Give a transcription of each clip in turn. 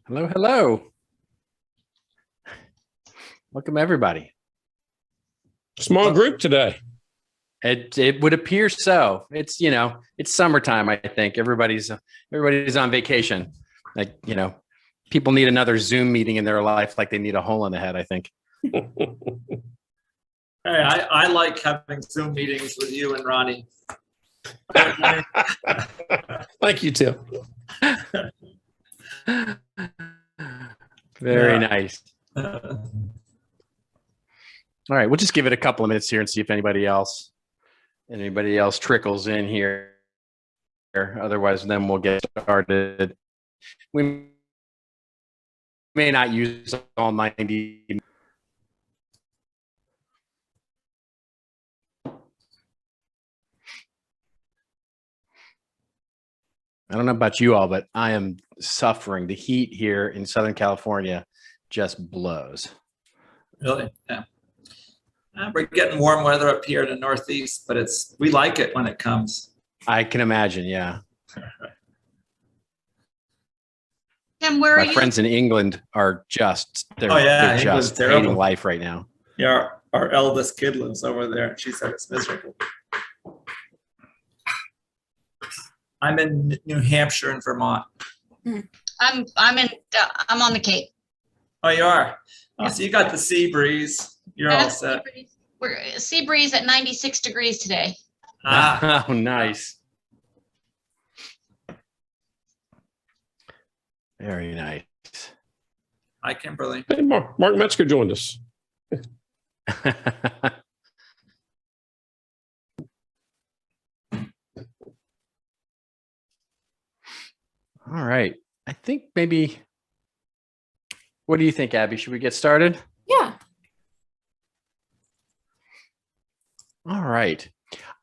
Hello, hello. Welcome, everybody. Small group today. It would appear so. It's summertime. I think everybody's on vacation. Like people need another Zoom meeting in their life, like they need a hole in the head. I think. Hey, I like having Zoom meetings with you and Ronnie. Thank you, Tim. Very nice. All right, we'll just give it a couple of minutes here and see if anybody else trickles in here. Otherwise, then we'll get started. We may not use all 90. I don't know about you all, but I am suffering. The heat here in Southern California just blows. Really? Yeah. We're getting warm weather up here in the Northeast, but we like it when it comes. I can imagine, yeah. Tim, where are My you? friends in England are they're just hating life right now. Yeah, our eldest kid lives over there, and she said it's miserable. I'm in New Hampshire and Vermont. I'm on the Cape. Oh, you are? Oh, Yeah. so you got the sea breeze. You're all set. We're sea breeze at 96 degrees today. Ah, Oh, nice. Very nice. hi, Kimberly. Hey, Mark Metzger joined us. All right. I think maybe, what do you think, Abby? Should we get started? Yeah. All right.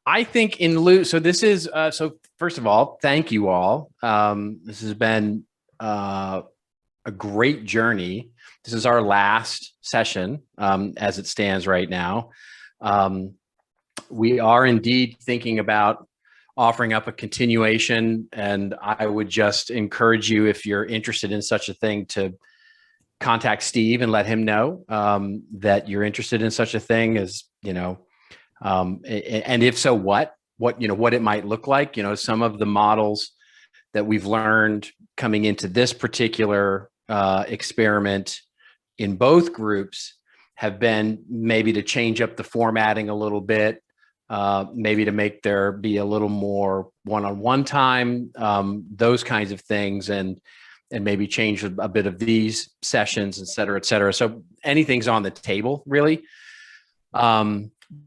I think in lieu, so this is, so first of all, thank you all. This has been a great journey. This is our last session as it stands right now. We are indeed thinking about offering up a continuation, and I would just encourage you, if you're interested in such a thing, to contact Steve and let him know that you're interested in such a thing, as and if so, what it might look like. Some of the models that we've learned coming into this particular experiment in both groups have been maybe to change up the formatting a little bit, maybe to make there be a little more one-on-one time, those kinds of things, and maybe change a bit of these sessions, et cetera, et cetera. So anything's on the table, really.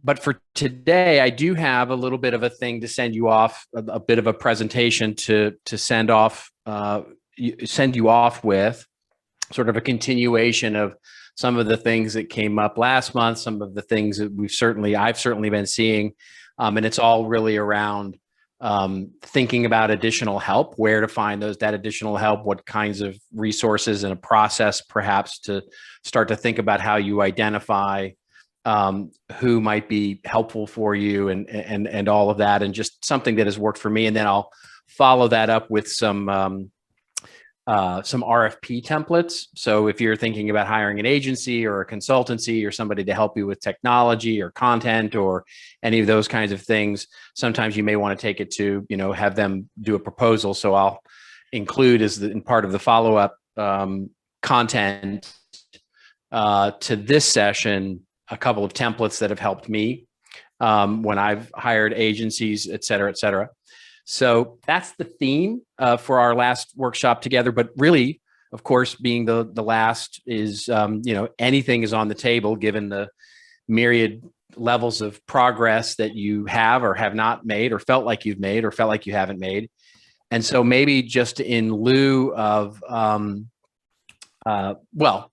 But for today, I do have a little bit of a thing to send you off, a bit of a presentation to send you off with, sort of a continuation of some of the things that came up last month, some of the things that I've certainly been seeing. And it's all really around thinking about additional help, where to find that additional help, what kinds of resources, and a process perhaps to start to think about how you identify who might be helpful for you, and all of that, and just something that has worked for me. And then I'll follow that up with some RFP templates. So if you're thinking about hiring an agency or a consultancy or somebody to help you with technology or content or any of those kinds of things, sometimes you may want to take it to, have them do a proposal. So I'll include in part of the follow-up content to this session a couple of templates that have helped me when I've hired agencies, et cetera, et cetera. So that's the theme for our last workshop together. But really, of course, being the last is, anything is on the table, given the myriad levels of progress that you have or have not made, or felt like you've made, or felt like you haven't made. And so maybe just in lieu of,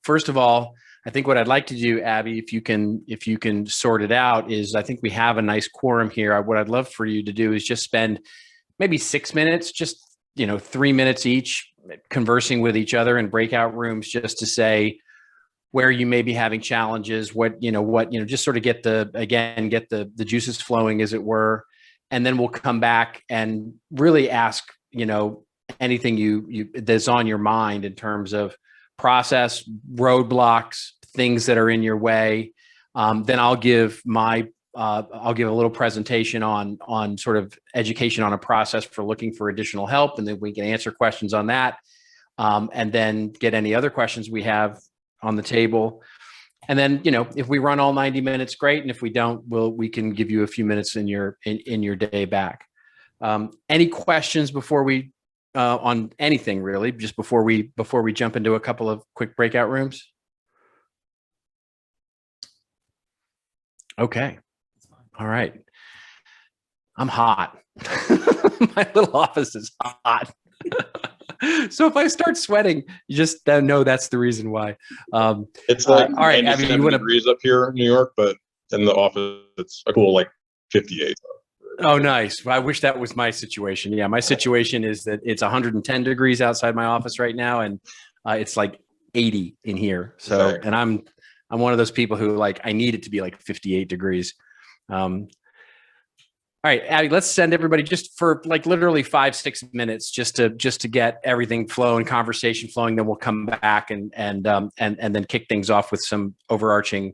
first of all, I think what I'd like to do, Abby, if you can sort it out, is I think we have a nice quorum here. What I'd love for you to do is just spend maybe 6 minutes, just 3 minutes each, conversing with each other in breakout rooms, just to say where you may be having challenges, just sort of get the juices flowing, as it were. And then we'll come back and really ask, anything that's on your mind in terms of process, roadblocks, things that are in your way. Then I'll give a little presentation on sort of education on a process for looking for additional help, and then we can answer questions on that, and then get any other questions we have on the table. And then, if we run all 90 minutes, great. And if we don't, we can give you a few minutes in your day back. Any questions before we on anything really, just before we jump into a couple of quick breakout rooms? Okay. All right. I'm hot. My little office is hot. So if I start sweating, you just know that's the reason why. It's like all right, Abby, you want degrees up here in New York, but in the office, it's a cool 58. Oh, nice. I wish that was my situation. Yeah, my situation is that it's 110 degrees outside my office right now, and it's 80 in here. So, Exactly. And I'm one of those people who I need it to be 58 degrees. All right, Abby, let's send everybody just for literally 5-6 minutes just to get everything flowing, conversation flowing. Then we'll come back and then kick things off with some overarching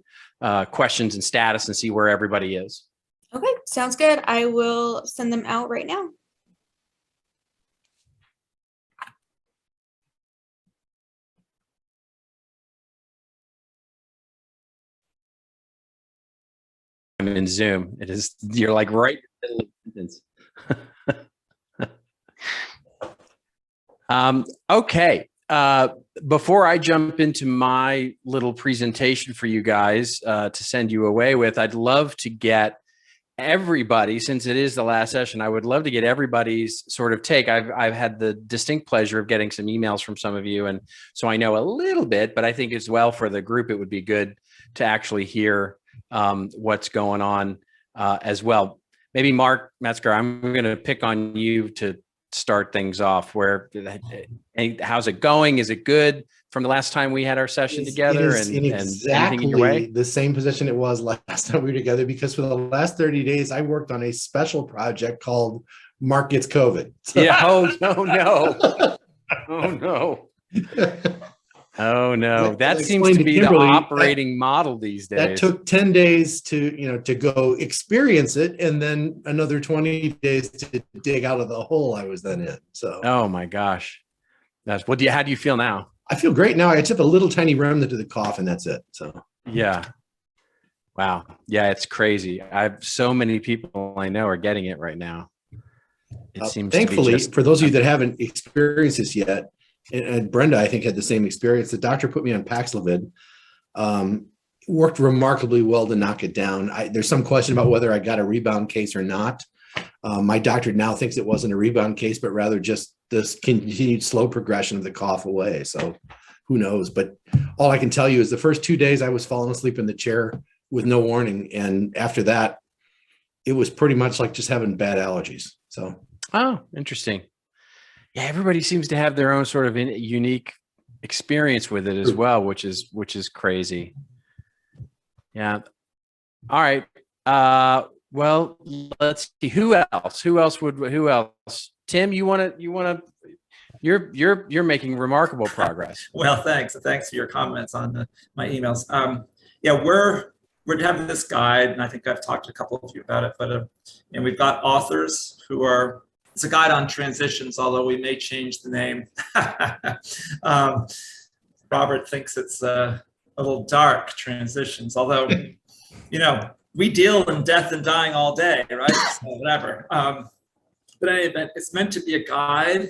questions and status and see where everybody is. Okay, sounds good. I will send them out right now. I'm in Zoom. It is, you're right in the middle of the sentence. Okay. Before I jump into my little presentation for you guys to send you away with, I'd love to get everybody, since it is the last session, I would love to get everybody's sort of take. I've had the distinct pleasure of getting some emails from some of you, and so I know a little bit, but I think as well for the group, it would be good to actually hear what's going on as well. Maybe Mark Metzger, I'm going to pick on you to start things off. How's it going? Is it good from the last time we had our session together? It is in exactly the same position it was last time we were together, because for the last 30 days, I worked on a special project called Mark Gets COVID. Yeah. Oh, no. Oh, no. Oh no, that seems to be Kimberly, the operating model these days. That took 10 days to go experience it, and then another 20 days to dig out of the hole I was then in. So, oh my gosh, how do you feel now? I feel great now. I just have a little tiny remnant of the cough, and that's it. So, yeah, wow, yeah, it's crazy. So many people I know are getting it right now. It seems thankfully, for those of you that haven't experienced this yet. And Brenda, I think, had the same experience. The doctor put me on Paxlovid, worked remarkably well to knock it down. There's some question about whether I got a rebound case or not. My doctor now thinks it wasn't a rebound case, but rather just this continued slow progression of the cough away. So who knows? But all I can tell you is the first 2 days I was falling asleep in the chair with no warning. And after that, it was pretty much like just having bad allergies. So. Oh, interesting. Yeah, everybody seems to have their own sort of unique experience with it as well, which is crazy. Yeah. All right. Well, let's see. Who else? Tim, you're making remarkable progress. Well, thanks for your comments on my emails. Yeah, we're having this guide, and I think I've talked to a couple of you about it, but and we've got authors who are. It's a guide on transitions, although we may change the name. Robert thinks it's a little dark, transitions, although, we deal in death and dying all day, right? So whatever. But anyway, it's meant to be a guide,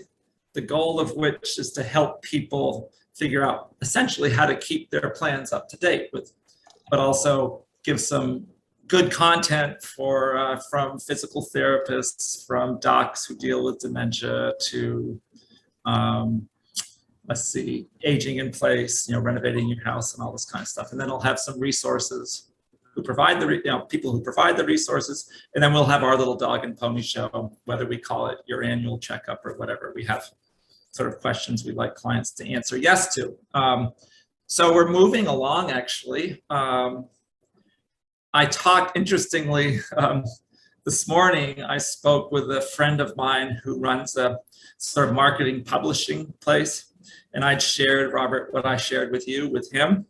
the goal of which is to help people figure out essentially how to keep their plans up to date but also give some good content from physical therapists, from docs who deal with dementia to, aging in place, renovating your house and all this kind of stuff. And then I'll have some resources who provide people who provide the resources. And then we'll have our little dog and pony show, whether we call it your annual checkup or whatever. We have sort of questions we'd like clients to answer yes to. So we're moving along, actually. I talked, interestingly, this morning I spoke with a friend of mine who runs a sort of marketing publishing place. And I'd shared, Robert, what I shared with you with him.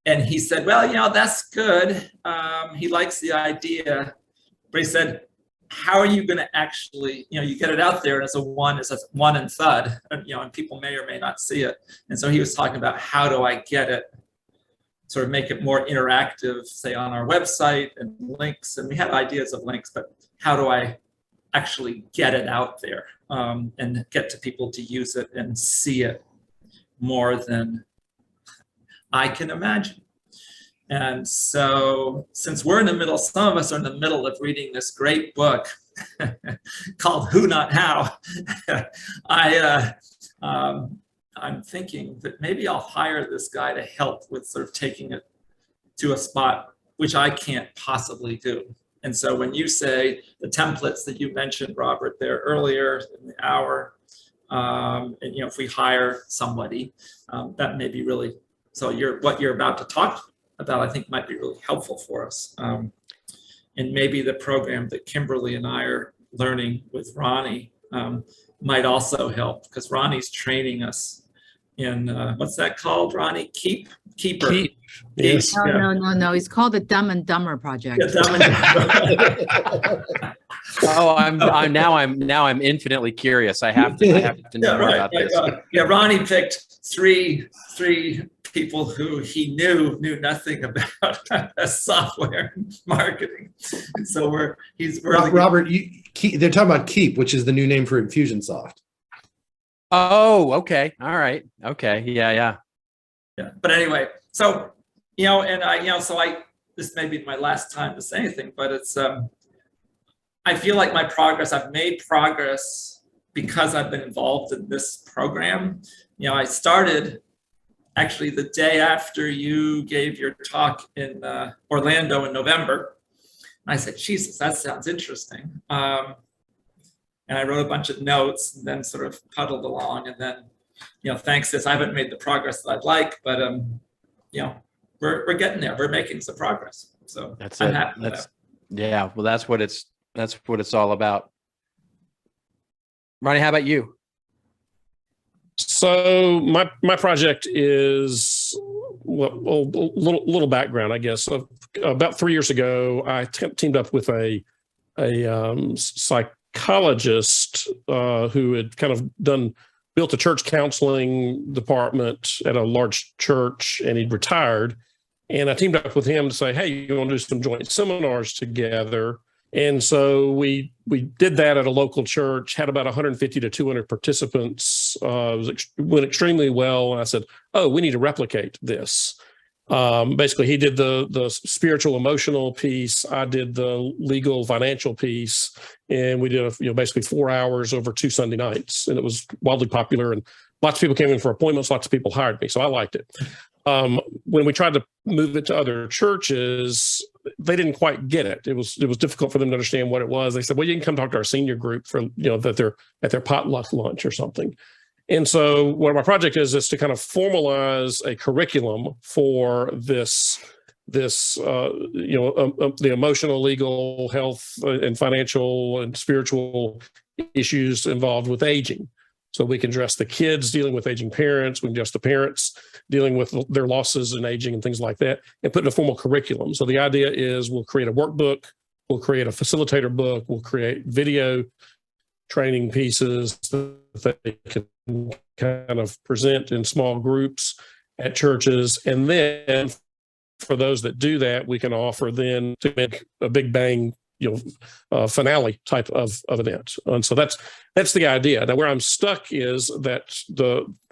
And he said, well, that's good. He likes the idea. But he said, how are you going to actually, you get it out there and it's a one and thud, and people may or may not see it. And so he was talking about how do I get it, sort of make it more interactive, say on our website and links. And we had ideas of links, but how do I actually get it out there and get to people to use it and see it more than I can imagine. And so since we're in the middle, some of us are in the middle of reading this great book called Who Not How, I'm thinking that maybe I'll hire this guy to help with sort of taking it to a spot which I can't possibly do. And so when you say the templates that you mentioned, Robert, there earlier in the hour, and if we hire somebody, that may be really, so what you're about to talk about, I think might be really helpful for us. And maybe the program that Kimberly and I are learning with Ronnie might also help, because Ronnie's training us in, what's that called, Ronnie? Keeper. Keep. Yes. No. He's called the Dumb and Dumber Project. Yeah, Dumb and Dumber. Oh, I'm infinitely curious. I have to know more about this. Ronnie picked three people who he knew nothing about software and marketing. And so Robert, they're talking about Keep, which is the new name for Infusionsoft. Oh, okay. All right. Okay. Yeah. But anyway, so, this may be my last time to say anything, but it's, I feel like I've made progress because I've been involved in this program. I started actually the day after you gave your talk in Orlando in November. And I said, Jesus, that sounds interesting. And I wrote a bunch of notes and then sort of puddled along. And then, thanks to this, I haven't made the progress that I'd like, but, we're getting there. We're making some progress. So I'm happy with that. Yeah. Well, that's what it's all about. Ronnie, how about you? So my project is a little background, I guess. So about 3 years ago, I teamed up with a psychologist who had kind of built a church counseling department at a large church, and he'd retired. And I teamed up with him to say, hey, you want to do some joint seminars together? And so we did that at a local church, had about 150 to 200 participants. Went extremely well. And I said, oh, we need to replicate this. Basically, he did the spiritual, emotional piece. I did the legal, financial piece. And we did, basically 4 hours over 2 Sunday nights. And it was wildly popular. And lots of people came in for appointments. Lots of people hired me. So I liked it. When we tried to move it to other churches, they didn't quite get it. It was difficult for them to understand what it was. They said, well, you can come talk to our senior group for, that they're at their potluck lunch or something. And so what my project is to kind of formalize a curriculum for the emotional, legal, health, and financial and spiritual issues involved with aging. So we can address the kids dealing with aging parents, we can address the parents dealing with their losses and aging and things like that, and put in a formal curriculum. So the idea is we'll create a workbook, we'll create a facilitator book, we'll create video training pieces that they can kind of present in small groups at churches. And then for those that do that, we can offer then to make a big bang finale type of event. And so that's the idea. Now, where I'm stuck is that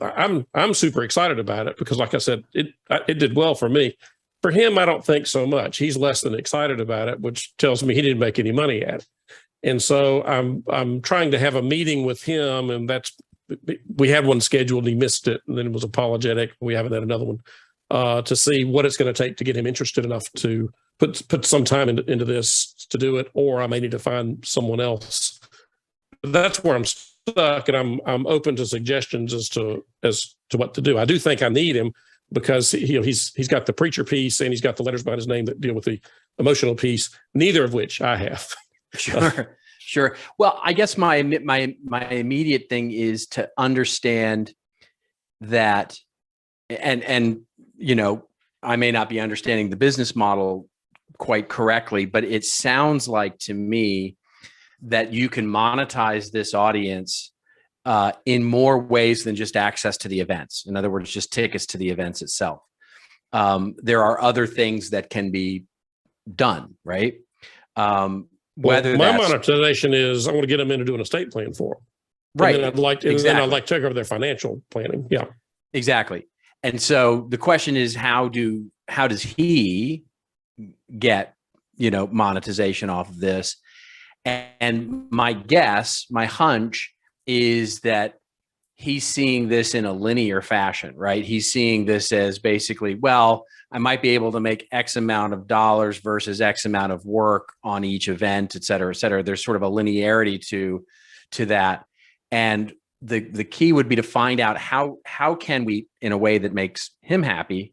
I'm super excited about it because, like I said, it did well for me. For him, I don't think so much. He's less than excited about it, which tells me he didn't make any money at it. And so I'm trying to have a meeting with him, and we had one scheduled. He missed it, and then it was apologetic. We haven't had another one to see what it's going to take to get him interested enough to put some time into this to do it, or I may need to find someone else. That's where I'm stuck, and I'm open to suggestions as to what to do. I do think I need him because he's got the preacher piece and he's got the letters behind his name that deal with the emotional piece, neither of which I have. Sure, sure. Well, I guess my immediate thing is to understand that, and you know, I may not be understanding the business model quite correctly, but it sounds like to me that you can monetize this audience in more ways than just access to the events. In other words, just tickets to the events itself. There are other things that can be done, right? Whether my that's monetization is, I want to get them in to do an estate plan for them. right, And then I'd like, and then I'd like to take over their financial planning. Yeah. exactly. And so the question is, how does he get, you know, monetization off of this? And my guess, my hunch is that he's seeing this in a linear fashion, right? He's seeing this as basically, well, I might be able to make X amount of dollars versus X amount of work on each event, et cetera, et cetera. There's sort of a linearity to that. And the key would be to find out how can we, in a way that makes him happy,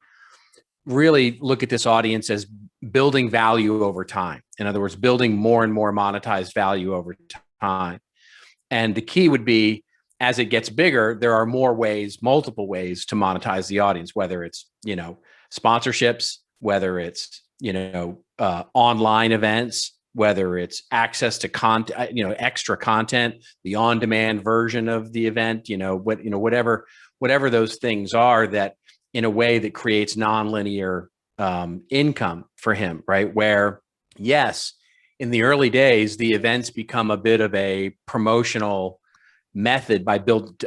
really look at this audience as building value over time. In other words, building more and more monetized value over time. And the key would be, as it gets bigger, there are more ways, multiple ways to monetize the audience, whether it's, you know, sponsorships, whether it's, you know, online events, whether it's access to content, you know, extra content, the on-demand version of the event, you know, whatever those things are, that in a way that creates nonlinear income for him, right? Where, yes, in the early days, the events become a bit of a promotional method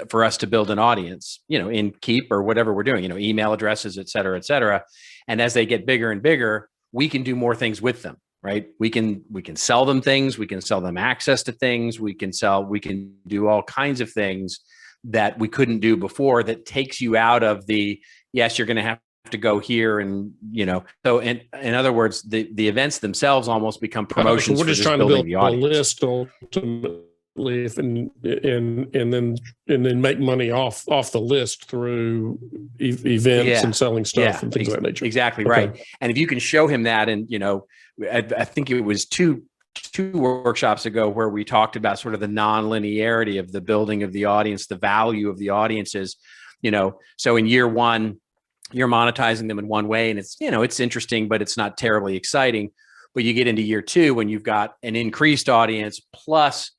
for us to build an audience, you know, in Keep or whatever we're doing, you know, email addresses, et cetera, et cetera. And as they get bigger and bigger, we can do more things with them, right? We can sell them things, we can sell them access to things, we can do all kinds of things that we couldn't do before, that takes you out of the, yes, you're going to have to go here, and, you know, so in other words, the events themselves almost become promotions. So we're just trying to build a list ultimately, and then make money off the list through events and selling stuff and things of that nature. Exactly. Okay. Right. And if you can show him that, and, you know, I think it was two workshops ago where we talked about sort of the non-linearity of the building of the audience, the value of the audiences, you know, so in year one, you're monetizing them in one way, and it's, you know, it's interesting, but it's not terribly exciting. But you get into year two, when you've got an increased audience plus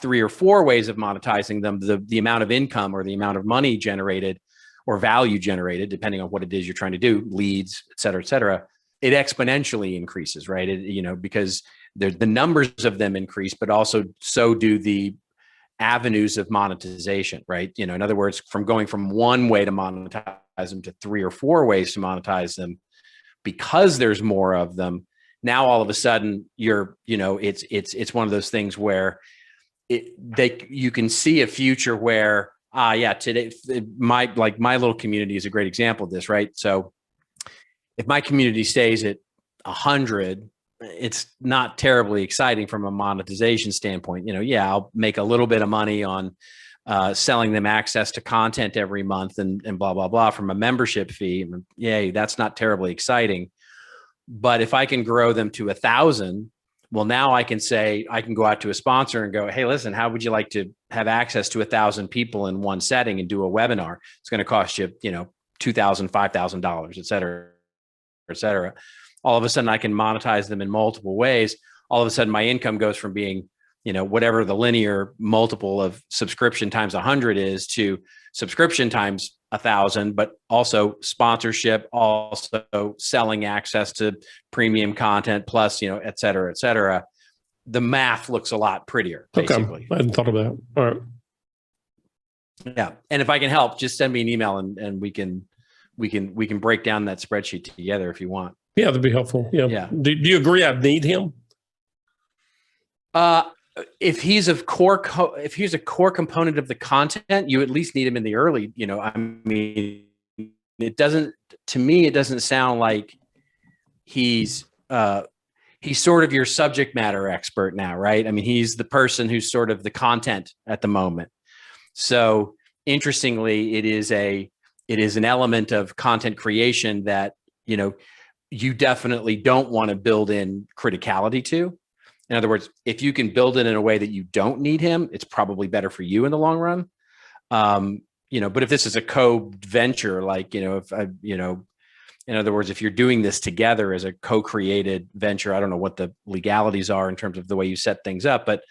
3 or 4 ways of monetizing them, the amount of income or the amount of money generated or value generated, depending on what it is you're trying to do, leads, et cetera, it exponentially increases, right? You know, because the numbers of them increase, but also so do the avenues of monetization, right? You know, in other words, from going from one way to monetize them to 3 or 4 ways to monetize them, because there's more of them. Now, all of a sudden, you know, it's one of those things where you can see a future where, today, my little community is a great example of this, right? So if my community stays at 100, it's not terribly exciting from a monetization standpoint. You know, yeah, I'll make a little bit of money on selling them access to content every month and blah, blah, blah from a membership fee. Yay, that's not terribly exciting. But if I can grow them to 1,000, well, now I can go out to a sponsor and go, hey, listen, how would you like to have access to 1,000 people in one setting and do a webinar? It's going to cost you, you know, $2,000, $5,000, et cetera, et cetera. All of a sudden I can monetize them in multiple ways. All of a sudden my income goes from being, you know, whatever the linear multiple of subscription times 100 is, to subscription times 1,000, but also sponsorship, also selling access to premium content, plus, you know, et cetera, et cetera. The math looks a lot prettier, basically. Okay. I hadn't thought of that. All right. Yeah. And if I can help, just send me an email and we can break down that spreadsheet together if you want. Yeah, that'd be helpful. Yeah. Do you agree I need him? If he's a core component of the content, you at least need him in the early, you know, I mean, to me, it doesn't sound like he's sort of your subject matter expert now, right? I mean, he's the person who's sort of the content at the moment. So interestingly, it is an element of content creation that, you know, you definitely don't want to build in criticality to. In other words, if you can build it in a way that you don't need him, it's probably better for you in the long run. But if this is a co-venture, like, if I, in other words, if you're doing this together as a co-created venture, I don't know what the legalities are in terms of the way you set things up, but,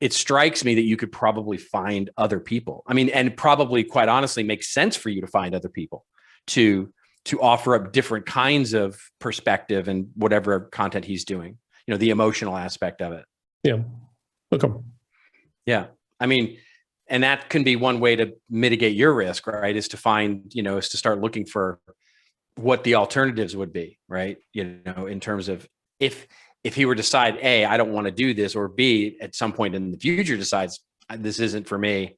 it strikes me that you could probably find other people. I mean, and probably quite honestly makes sense for you to find other people to offer up different kinds of perspective and whatever content he's doing, the emotional aspect of it. Yeah. Okay. Yeah. I mean, and that can be one way to mitigate your risk, right? Is to find, is to start looking for what the alternatives would be, right? In terms of if he were to decide, A, I don't want to do this, or B, at some point in the future decides this isn't for me.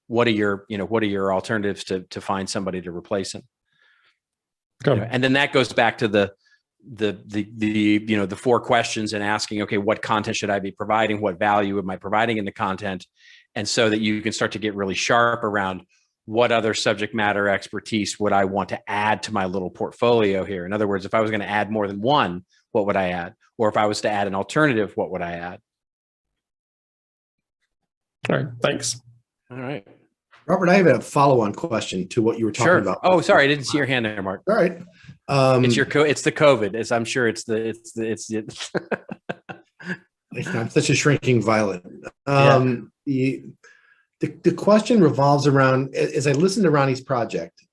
What are your alternatives to find somebody to replace him? Okay. And then that goes back to the 4 questions and asking, okay, what content should I be providing? What value am I providing in the content? And so that you can start to get really sharp around what other subject matter expertise would I want to add to my little portfolio here? In other words, if I was going to add more than one, what would I add? Or if I was to add an alternative, what would I add? All right. Thanks. All right. Robert, I have a follow-on question to what you were talking about. Oh, sorry, I didn't see your hand there, Mark. All right. It's the COVID. I'm sure it's I'm such a shrinking violet. The question revolves around, as I listen to Ronnie's project,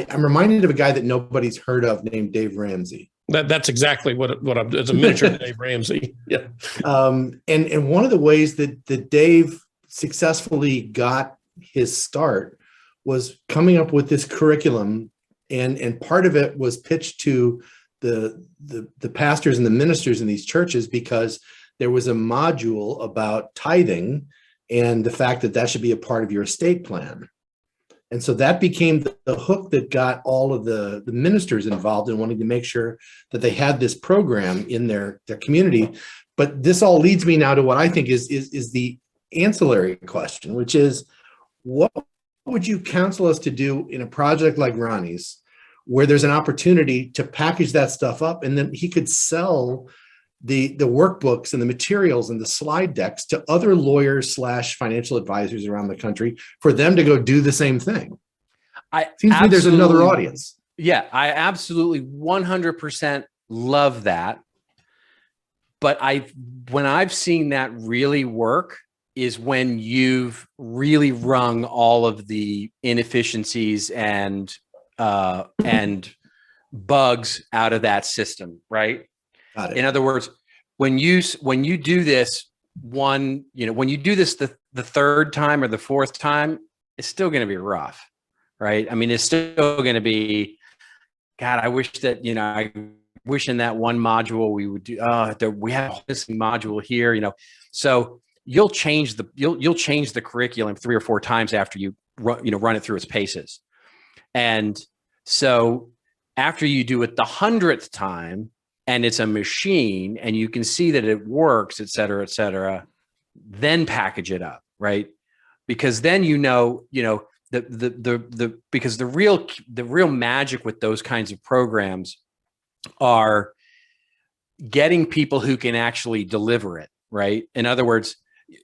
I'm reminded of a guy that nobody's heard of named Dave Ramsey. That's exactly what I'm. It's a miniature Dave Ramsey. Yeah. And one of the ways that Dave successfully got his start was coming up with this curriculum, and part of it was pitched to the pastors and the ministers in these churches because there was a module about tithing and the fact that should be a part of your estate plan. And so that became the hook that got all of the ministers involved in wanting to make sure that they had this program in their community. But this all leads me now to what I think is the ancillary question, which is, what would you counsel us to do in a project like Ronnie's, where there's an opportunity to package that stuff up, and then he could sell the workbooks and the materials and the slide decks to other lawyers / financial advisors around the country for them to go do the same thing? Seems to me there's another audience. Yeah, I absolutely 100% love that. But when I've seen that really work is when you've really wrung all of the inefficiencies and bugs out of that system, right? Got it. In other words, when you do this when you do this the 3rd time or the 4th time, it's still going to be rough, right? I mean, it's still going to be, God, I wish that, I wish in that one module we would do, we have this module here, so you'll change the curriculum 3 or 4 times after you run it through its paces. And so after you do it the 100th time, and it's a machine and you can see that it works, et cetera, then package it up, right? Because then because the real magic with those kinds of programs are getting people who can actually deliver it, right? In other words,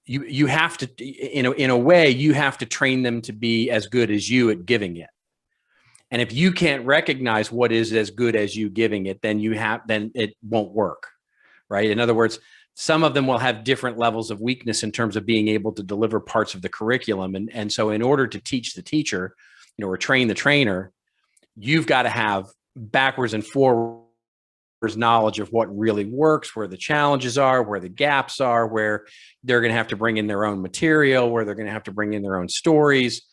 you have to, in a way, you have to train them to be as good as you at giving it. And if you can't recognize what is as good as you giving it, then it won't work, right? In other words, some of them will have different levels of weakness in terms of being able to deliver parts of the curriculum. And so in order to teach the teacher, or train the trainer, you've got to have backwards and forwards knowledge of what really works, where the challenges are, where the gaps are, where they're going to have to bring in their own material, where they're going to have to bring in their own stories.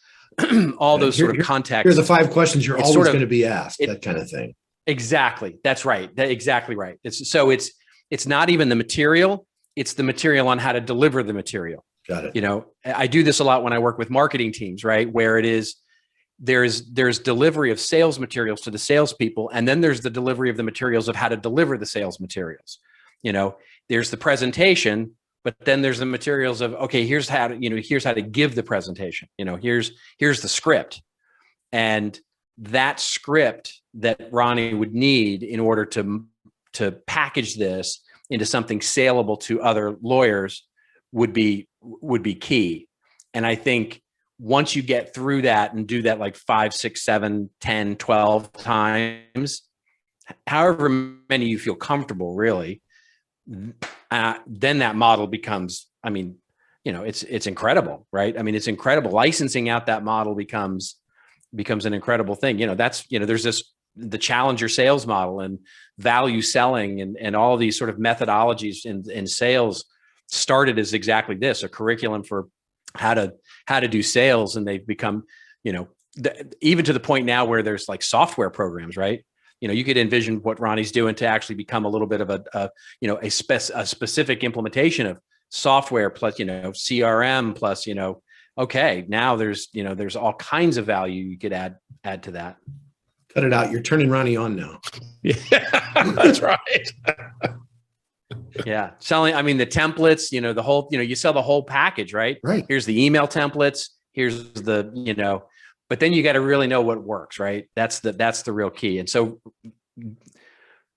All those sort of contexts. Here are the 5 questions you're always going to be asked, that kind of thing. Exactly. That's right. Exactly right. It's not even the material. It's the material on how to deliver the material. Got it. I do this a lot when I work with marketing teams, right? Where there's delivery of sales materials to the salespeople, and then there's the delivery of the materials of how to deliver the sales materials. There's the presentation, but then there's the materials of, okay, here's how to give the presentation. Here's the script, and that script that Ronnie would need in order to package this into something saleable to other lawyers would be key. And I think once you get through that and do that like 5, 6, 7, 10, 12 times, however many you feel comfortable, really, then that model becomes, I mean, you know, it's incredible, right? I mean, it's incredible. Licensing out that model becomes an incredible thing. You know, that's, you know, there's the challenger sales model and value selling and all these sort of methodologies in sales started as exactly this, a curriculum for how to do sales. And they've become, you know, even to the point now where there's like software programs, right? You know, you could envision what Ronnie's doing to actually become a little bit of a specific implementation of software plus, you know, CRM plus, you know, okay, now there's all kinds of value you could add to that. Cut it out. You're turning Ronnie on now. Yeah, that's right. Yeah. Selling, I mean, the templates, you know, the whole, you know, you sell the whole package, right? Right. Here's the email templates. Here's the, you know, but then you got to really know what works, right? That's the real key. And so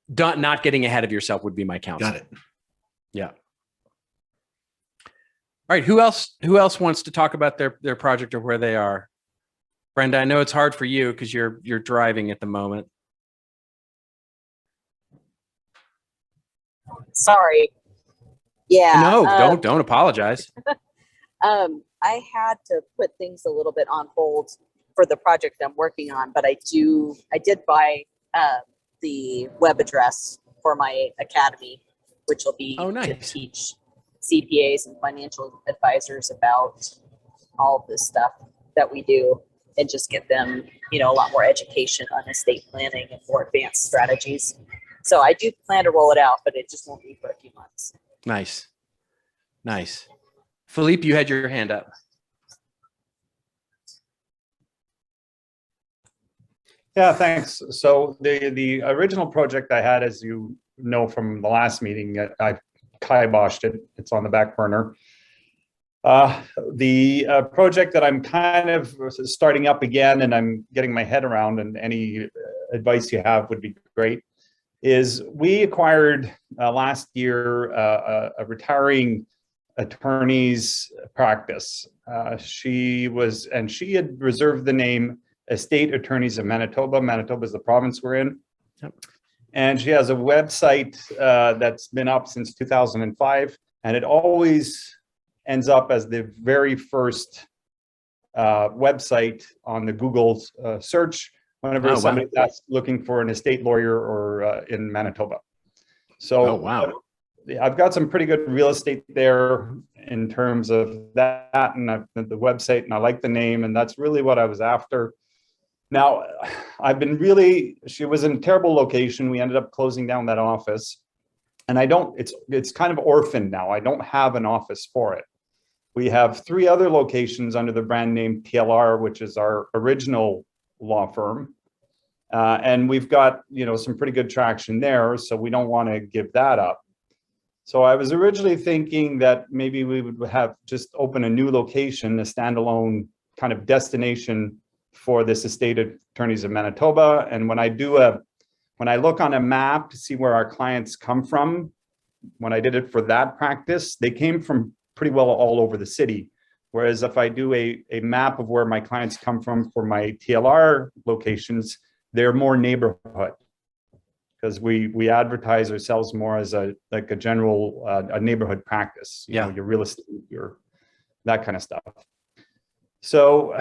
not getting ahead of yourself would be my counsel. Got it. Yeah. All right. Who else wants to talk about their project or where they are? Brenda, I know it's hard for you because you're driving at the moment. Sorry. Yeah. No, don't apologize. I had to put things a little bit on hold for the project I'm working on, but I did buy the web address for my academy, which will be to teach CPAs and financial advisors about all of this stuff that we do and just get them, you know, a lot more education on estate planning and more advanced strategies. So I do plan to roll it out, but it just won't be for a few months. Nice. Philippe, you had your hand up. Yeah, thanks. So the original project I had, as you know from the last meeting, I kiboshed it. It's on the back burner. The project that I'm kind of starting up again and I'm getting my head around, and any advice you have would be great, is we acquired last year a retiring attorney's practice. She had reserved the name Estate Attorneys of Manitoba. Manitoba is the province we're in. Yep. And she has a website that's been up since 2005, and it always ends up as the very first website on the Google search whenever somebody's looking for an estate lawyer or in Manitoba. So I've got some pretty good real estate there in terms of that, and the website, and I like the name, and that's really what I was after. Now, she was in a terrible location. We ended up closing down that office, and it's kind of orphaned now. I don't have an office for it. We have 3 other locations under the brand name TLR, which is our original law firm. And we've got, you know, some pretty good traction there, so we don't want to give that up. So I was originally thinking that maybe we would have just open a new location, a standalone kind of destination for this Estate Attorneys of Manitoba. And when I look on a map to see where our clients come from, when I did it for that practice, they came from pretty well all over the city. Whereas if I do a map of where my clients come from for my TLR locations, they're more neighborhood, because we advertise ourselves more as a general a neighborhood practice. You know, your real estate, your that kind of stuff. So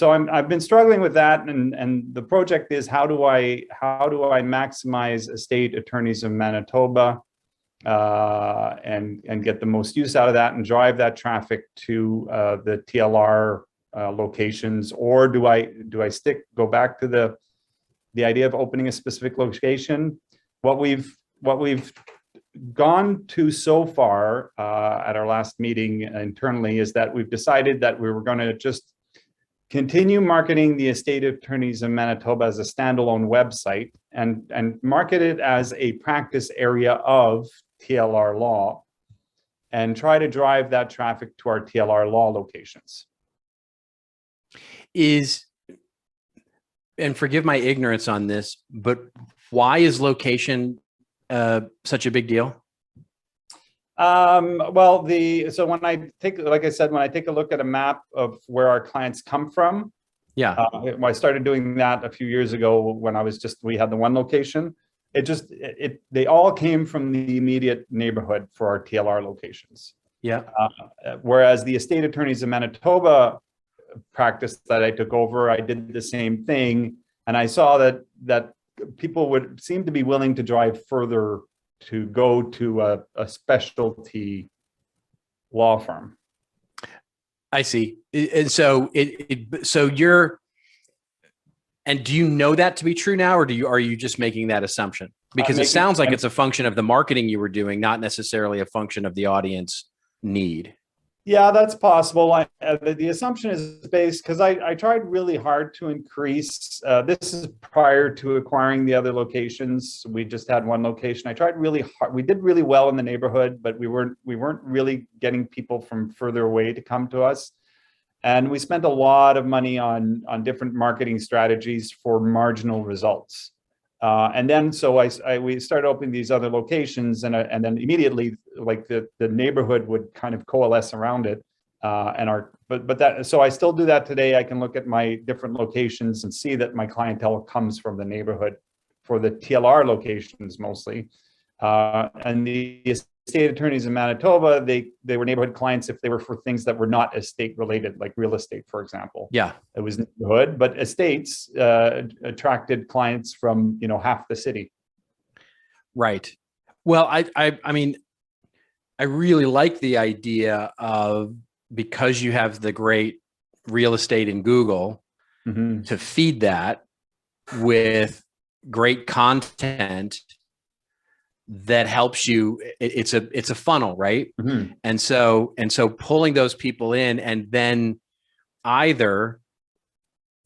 I've been struggling with that, and the project is how do I maximize Estate Attorneys of Manitoba and get the most use out of that and drive that traffic to the TLR locations, or do I go back to the idea of opening a specific location? What we've gone to so far at our last meeting internally is that we've decided that we were going to just continue marketing the Estate Attorneys in Manitoba as a standalone website and market it as a practice area of TLR Law, and try to drive that traffic to our TLR Law locations. And forgive my ignorance on this, but why is location such a big deal? Well, so when I take, like I said, when I take a look at a map of where our clients come from, Yeah. I started doing that a few years ago when we had the one location. They all came from the immediate neighborhood for our TLR locations. Yeah. Whereas the estate attorneys in Manitoba practice that I took over, I did the same thing. And I saw that people would seem to be willing to drive further to go to a specialty law firm. I see. And so and do you know that to be true now, or are you just making that assumption? Because it sounds like it's a function of the marketing you were doing, not necessarily a function of the audience need. Yeah, that's possible. The assumption is based because I tried really hard to increase. This is prior to acquiring the other locations. We just had one location. I tried really hard. We did really well in the neighborhood, but we weren't really getting people from further away to come to us. And we spent a lot of money on different marketing strategies for marginal results. And then we started opening these other locations, and then immediately, like the neighborhood would kind of coalesce around it. So I still do that today. I can look at my different locations and see that my clientele comes from the neighborhood for the TLR locations mostly. And the estate attorneys in Manitoba, they were neighborhood clients if they were for things that were not estate related, like real estate, for example. Yeah. It was neighborhood, but estates attracted clients from, half the city. Right. Well, I mean, I really like the idea of, because you have the great real estate in Google, to feed that with great content that helps you. It's a funnel, right? And so pulling those people in, and then either,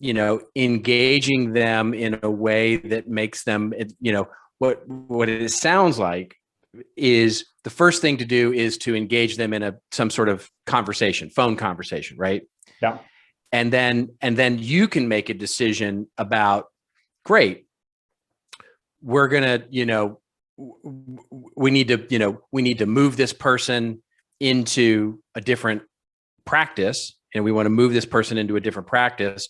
engaging them in a way that makes them, what it sounds like is the first thing to do is to engage them in some sort of phone conversation, right? Yeah. And then you can make a decision about, great, we're gonna, we need to move this person into a different practice, and we want to move this person into a different practice,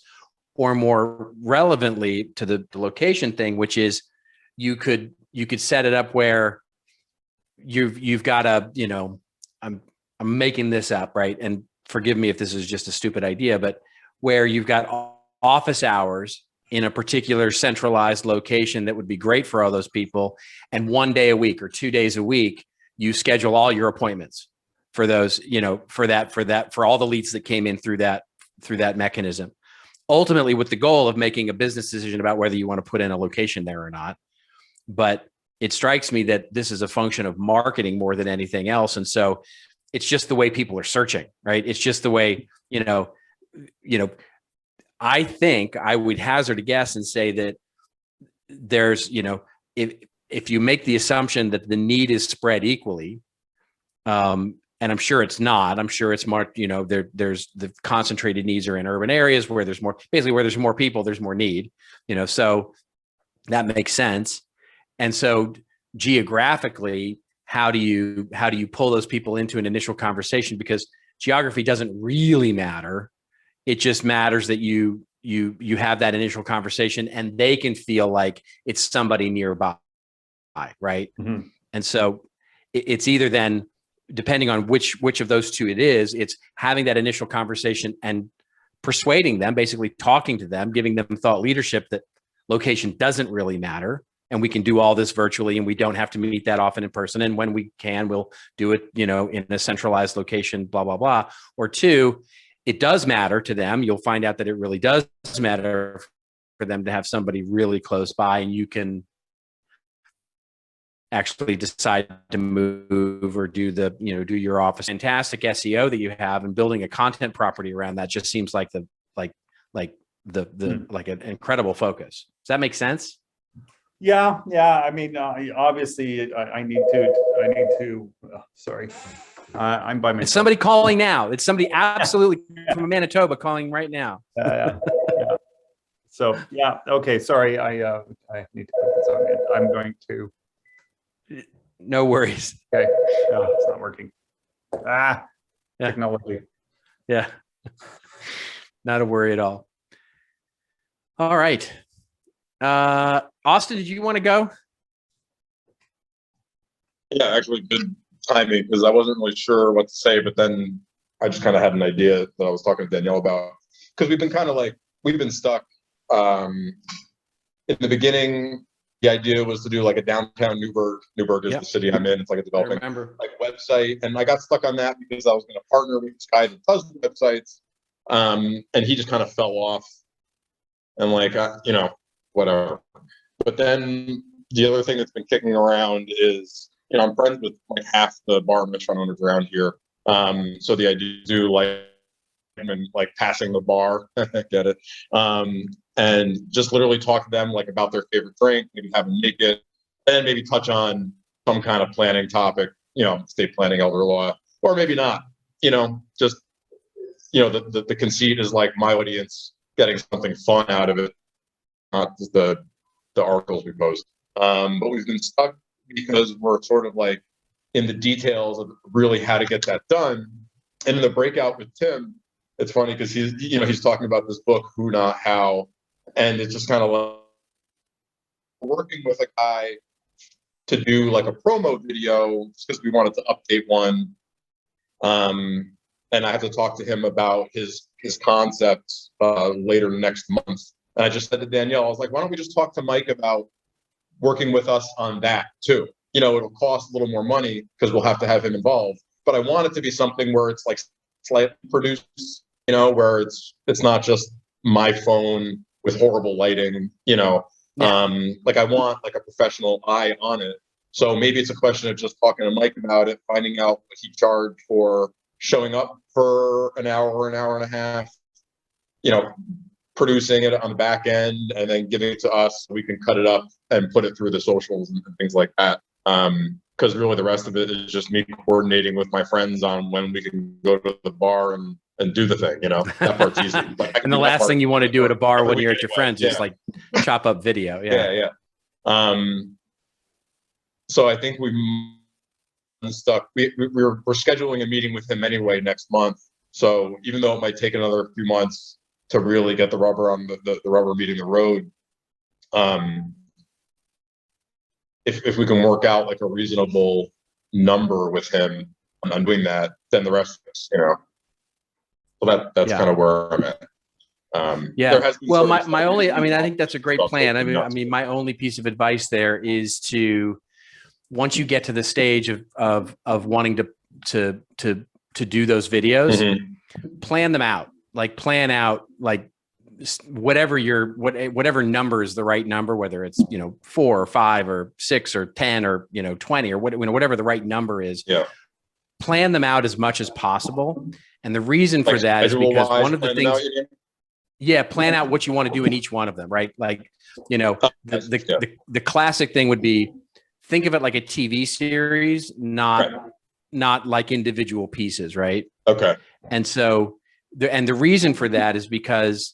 or more relevantly to the location thing, which is you could set it up where you've got I'm making this up, right? And forgive me if this is just a stupid idea, but where you've got office hours in a particular centralized location that would be great for all those people. And 1 day a week or 2 days a week, you schedule all your appointments for those, for all the leads that came in through that mechanism. Ultimately, with the goal of making a business decision about whether you want to put in a location there or not. But it strikes me that this is a function of marketing more than anything else. And so it's just the way people are searching, right? It's just the way, I think I would hazard a guess and say that there's, if you make the assumption that the need is spread equally, and I'm sure it's not, I'm sure it's more, there's the concentrated needs are in urban areas where there's more, basically where there's more people, there's more need, so that makes sense. And so geographically, how do you pull those people into an initial conversation? Because geography doesn't really matter. It just matters that you have that initial conversation and they can feel like it's somebody nearby, right? And so it's either then, depending on which of those two it is, it's having that initial conversation and persuading them, basically talking to them, giving them thought leadership that location doesn't really matter. And we can do all this virtually, and we don't have to meet that often in person. And when we can, we'll do it, in a centralized location, blah, blah, blah. Or two, it does matter to them. You'll find out that it really does matter for them to have somebody really close by, and you can actually decide to move or do your office. Fantastic SEO that you have, and building a content property around that just seems like an incredible focus. Does that make sense? Yeah. I mean, obviously, I need to. Sorry, I'm by myself. It's somebody calling now. It's somebody absolutely from Manitoba calling right now. Yeah. So yeah. Okay. Sorry. I need to put this on. I'm going to. No worries. Okay. Oh, it's not working. Ah, Yeah. technology. Yeah. Not a worry at all. All right. Austin, did you want to go? Yeah, actually good timing because I wasn't really sure what to say, but then I just kind of had an idea that I was talking to Danielle about because we've been stuck. In the beginning, the idea was to do like a downtown Newburgh. Newburgh is Yep. the city I'm in. It's like a I developing remember. like website, and I got stuck on that because I was going to partner with this guy that does the websites, and he just kind of fell off, and like whatever. But then the other thing that's been kicking around is I'm friends with like half the bar and restaurant owners around here. So the idea to do like and like passing the bar, get it, and just literally talk to them like about their favorite drink, maybe have them make it, and maybe touch on some kind of planning topic, estate planning, elder law, or maybe not. Just the conceit is like my audience getting something fun out of it, not just the articles we post. But we've been stuck because we're sort of like in the details of really how to get that done. And in the breakout with Tim, it's funny because he's talking about this book, Who Not How, and it's just kind of like working with a guy to do like a promo video because we wanted to update one. And I have to talk to him about his concepts later next month. And I just said to Danielle, I was like, why don't we just talk to Mike about working with us on that too? It'll cost a little more money because we'll have to have him involved. But I want it to be something where it's like slightly produced, where it's not just my phone with horrible lighting, like I want like a professional eye on it. So maybe it's a question of just talking to Mike about it, finding out what he charged for showing up for an hour or an hour and a half, producing it on the back end and then giving it to us so we can cut it up and put it through the socials and things like that. Because really the rest of it is just me coordinating with my friends on when we can go to the bar and do the thing, that part's easy. And the last thing you want to do at a bar when you're at your friends is yeah. like chop up video. Yeah. So I think we're stuck. We're scheduling a meeting with him anyway next month. So even though it might take another few months to really get the rubber on the rubber meeting the road, if we can work out like a reasonable number with him on doing that, then the rest of us, so that's kind of where I'm at. Well, my only, I think that's a great plan. I mean, my only piece of advice there is to, once you get to the stage of wanting to do those videos, plan them out, plan out whatever number is the right number, whether it's 4 or 5 or 6 or 10 or 20 or whatever the right number is. Yeah. Plan them out as much as possible, and the reason for that is because one of the things. Yeah, plan out what you want to do in each one of them, right? The classic thing would be think of it like a TV series, not like individual pieces, right? Okay. And so the reason for that is because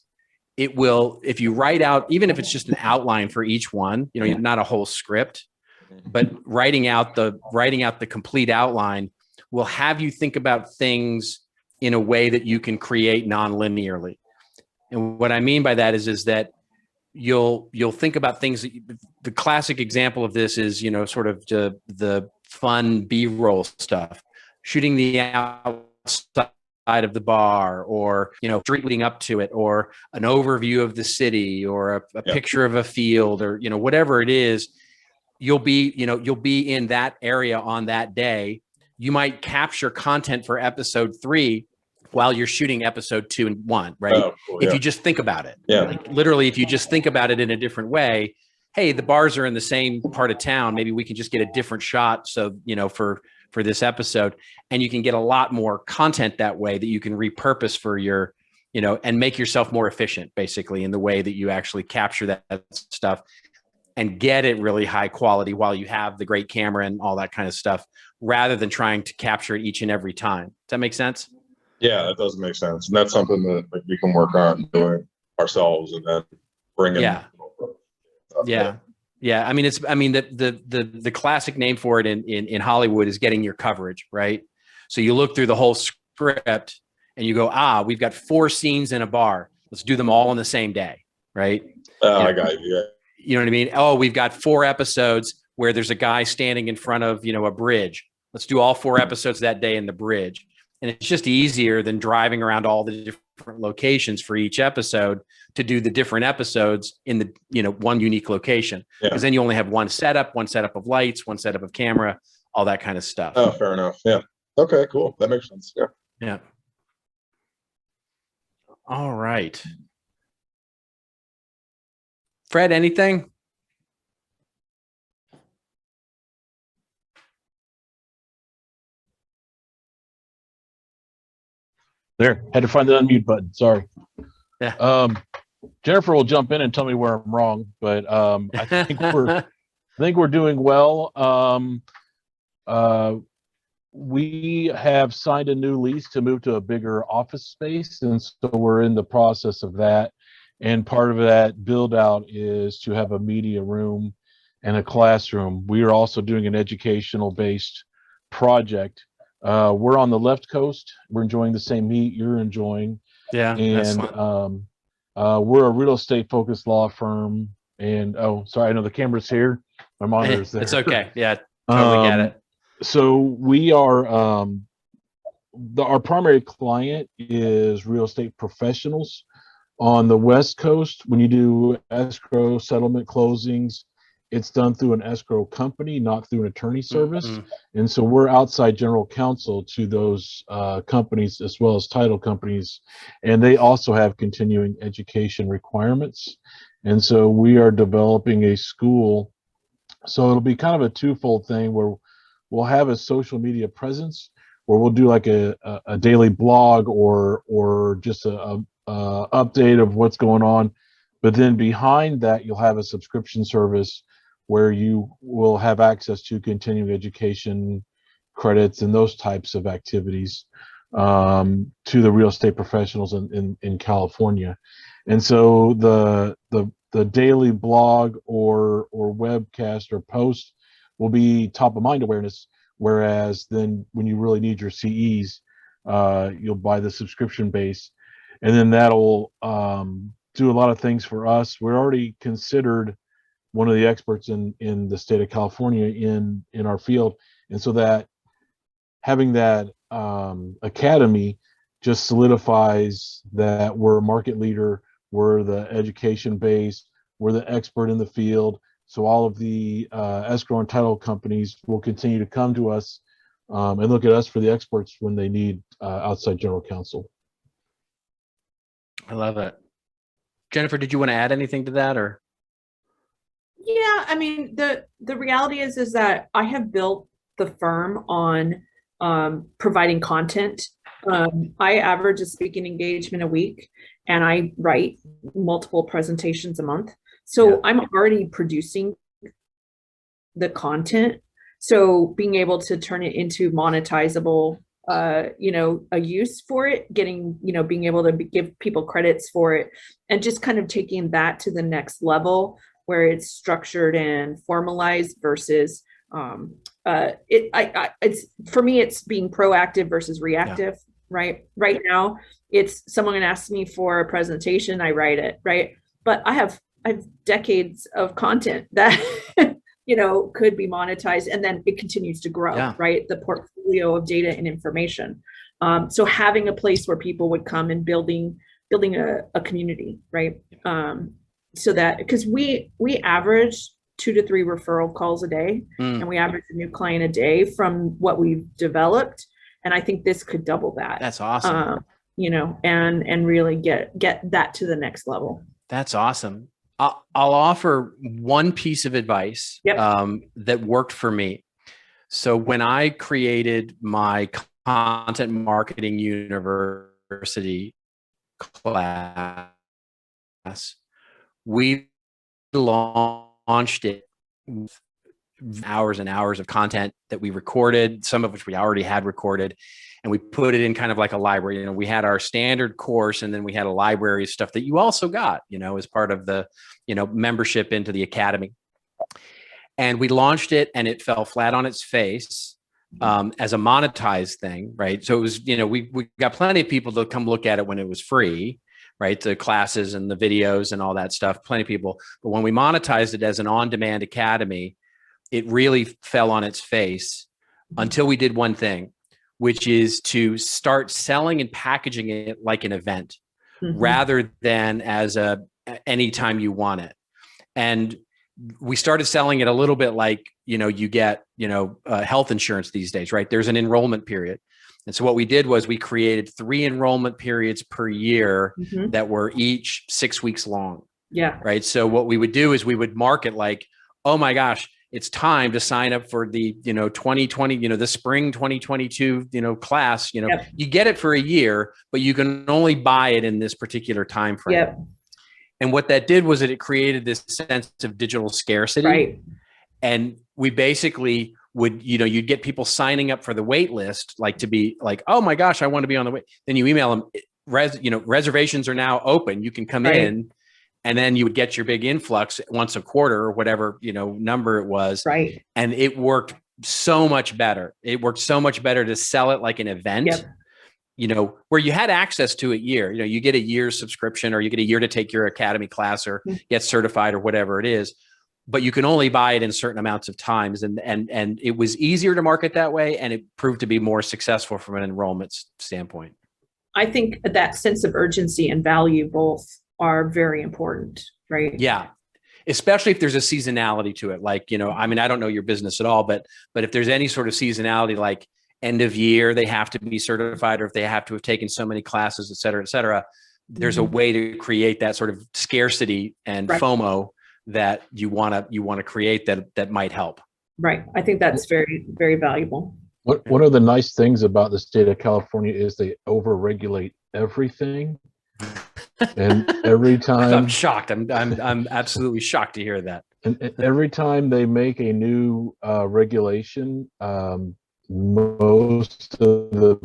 it will, if you write out, even if it's just an outline for each one, not a whole script, but writing out the complete outline will have you think about things in a way that you can create non-linearly. And what I mean by that is that you'll think about things. The classic example of this is, sort of the fun B-roll stuff, shooting the outside of the bar, or street leading up to it, or an overview of the city, or a picture of a field, or whatever it is. You'll be in that area on that day. You might capture content for episode 3 while you're shooting episode 2 and 1, right? Oh, cool, if you just think about it, literally, if you just think about it in a different way, hey, the bars are in the same part of town. Maybe we can just get a different shot. So, for this episode, and you can get a lot more content that way that you can repurpose for your, and make yourself more efficient, basically, in the way that you actually capture that stuff and get it really high quality while you have the great camera and all that kind of stuff, rather than trying to capture it each and every time. Does that make sense? Yeah, that does make sense. And that's something that we can work on doing ourselves and then bring in. Yeah. Yeah, I mean, the classic name for it in Hollywood is getting your coverage, right? So you look through the whole script and you go, we've got 4 scenes in a bar. Let's do them all on the same day, right? I got you. You know what I mean? Oh, we've got 4 episodes where there's a guy standing in front of, a bridge. Let's do all 4 episodes that day in the bridge. And it's just easier than driving around all the different locations for each episode to do the different episodes in the, one unique location. Because then you only have one setup of lights, one setup of camera, all that kind of stuff. Oh, fair enough. Yeah. Okay, cool. That makes sense. Yeah. Yeah. All right. Fred, anything? There, had to find the unmute button. Sorry. Yeah. Jennifer will jump in and tell me where I'm wrong, but I think we're doing well. We have signed a new lease to move to a bigger office space, and so we're in the process of that. And part of that build out is to have a media room and a classroom. We are also doing an educational based project. We're on the left coast. We're enjoying the same heat you're enjoying. Yeah. And we're a real estate focused law firm. And sorry, I know the camera's here. My monitor's there. It's okay. Yeah, totally get it. So we are our primary client is real estate professionals on the West Coast. When you do escrow settlement closings, it's done through an escrow company, not through an attorney service. Mm-hmm. And so we're outside general counsel to those companies as well as title companies. And they also have continuing education requirements. And so we are developing a school. So it'll be kind of a twofold thing where we'll have a social media presence where we'll do like a daily blog or just a update of what's going on. But then behind that, you'll have a subscription service where you will have access to continuing education credits and those types of activities to the real estate professionals in California. And so the daily blog or webcast or post will be top of mind awareness, whereas then when you really need your CEs, you'll buy the subscription base, and then that'll do a lot of things for us. We're already considered one of the experts in the state of California in our field, and so that having that academy just solidifies that we're a market leader, we're the education base, we're the expert in the field. So all of the escrow and title companies will continue to come to us and look at us for the experts when they need outside general counsel. I love it. Jennifer, did you want to add anything to that, or? Yeah, I mean, the reality is that I have built the firm on providing content. I average a speaking engagement a week, and I write multiple presentations a month. So I'm already producing the content. So being able to turn it into monetizable, a use for it, being able to give people credits for it, and just kind of taking that to the next level where it's structured and formalized versus it's for me, it's being proactive versus reactive, right? Right now, it's someone asks me for a presentation, I write it, right? But I have decades of content that could be monetized, and then it continues to grow, right? The portfolio of data and information. So having a place where people would come and building a community, right? So that, because we average 2 to 3 referral calls a day, and we average a new client a day from what we've developed. And I think this could double that. That's awesome. And really get that to the next level. That's awesome. I'll offer one piece of advice that worked for me. So when I created my content marketing university class, we launched it with hours and hours of content that we recorded, some of which we already had recorded, and we put it in kind of like a library. We had our standard course, and then we had a library of stuff that you also got, as part of the, membership into the academy. And we launched it and it fell flat on its face as a monetized thing, right? So it was, we got plenty of people to come look at it when it was free, right? The classes and the videos and all that stuff, plenty of people. But when we monetized it as an on-demand academy, it really fell on its face until we did one thing, which is to start selling and packaging it like an event rather than as a anytime you want it. And we started selling it a little bit like, you get, health insurance these days, right? There's an enrollment period. And so what we did was we created 3 enrollment periods per year that were each 6 weeks long. Yeah. Right. So what we would do is we would market like, oh my gosh, it's time to sign up for the, 2020, the spring 2022, class, you get it for a year, but you can only buy it in this particular time frame. Yep. And what that did was that it created this sense of digital scarcity. Right. And we basically would, you'd get people signing up for the wait list, like to be like, oh my gosh, I want to be on the wait. Then you email them, reservations are now open. You can come in, and then you would get your big influx once a quarter or whatever, number it was. Right. And it worked so much better. It worked so much better to sell it like an event. Where you had access to a year, you get a year's subscription or you get a year to take your academy class or get certified or whatever it is, but you can only buy it in certain amounts of times. And it was easier to market that way. And it proved to be more successful from an enrollment standpoint. I think that sense of urgency and value both are very important, right? Yeah. Especially if there's a seasonality to it. Like, I don't know your business at all, but if there's any sort of seasonality, like end of year, they have to be certified, or if they have to have taken so many classes, et cetera, there's a way to create that sort of scarcity and FOMO that you want to create that might help. Right. I think that's very, very valuable. One of the nice things about the state of California is they overregulate everything. And every time I'm shocked. I'm absolutely shocked to hear that. And every time they make a new regulation, most of the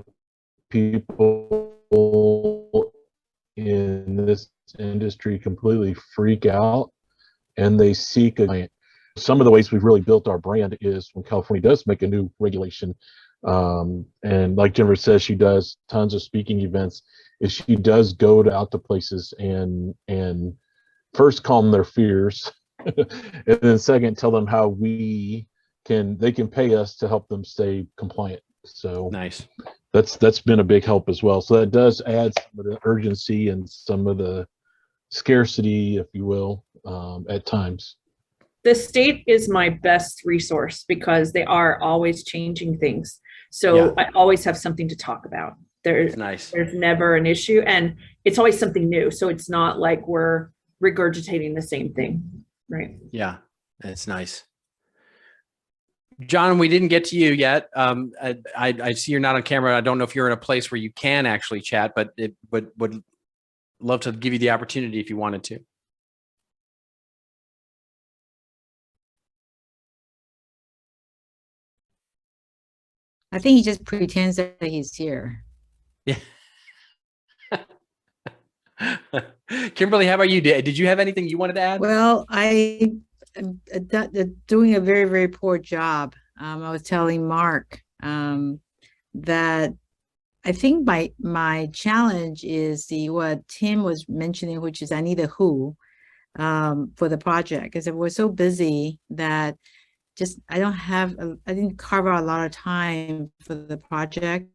people in this industry completely freak out and they seek a client. Some of the ways we've really built our brand is when California does make a new regulation, and like Jennifer says, she does tons of speaking events, is she does go out to places and first calm their fears and then second tell them how they can pay us to help them stay compliant. So nice. That's been a big help as well. So that does add some of the urgency and some of the scarcity, if you will, at times. The state is my best resource because they are always changing things. So I always have something to talk about. There's never an issue, and it's always something new. So it's not like we're regurgitating the same thing, right? Yeah, it's nice. John, we didn't get to you yet. I see you're not on camera. I don't know if you're in a place where you can actually chat, but would love to give you the opportunity if you wanted to. I think he just pretends that he's here. Yeah. Kimberly, how about you? Did you have anything you wanted to add? Well, I am doing a very, very poor job. I was telling Mark that I think my challenge is what Tim was mentioning, which is I need a who for the project, because we're so busy that I didn't carve out a lot of time for the project.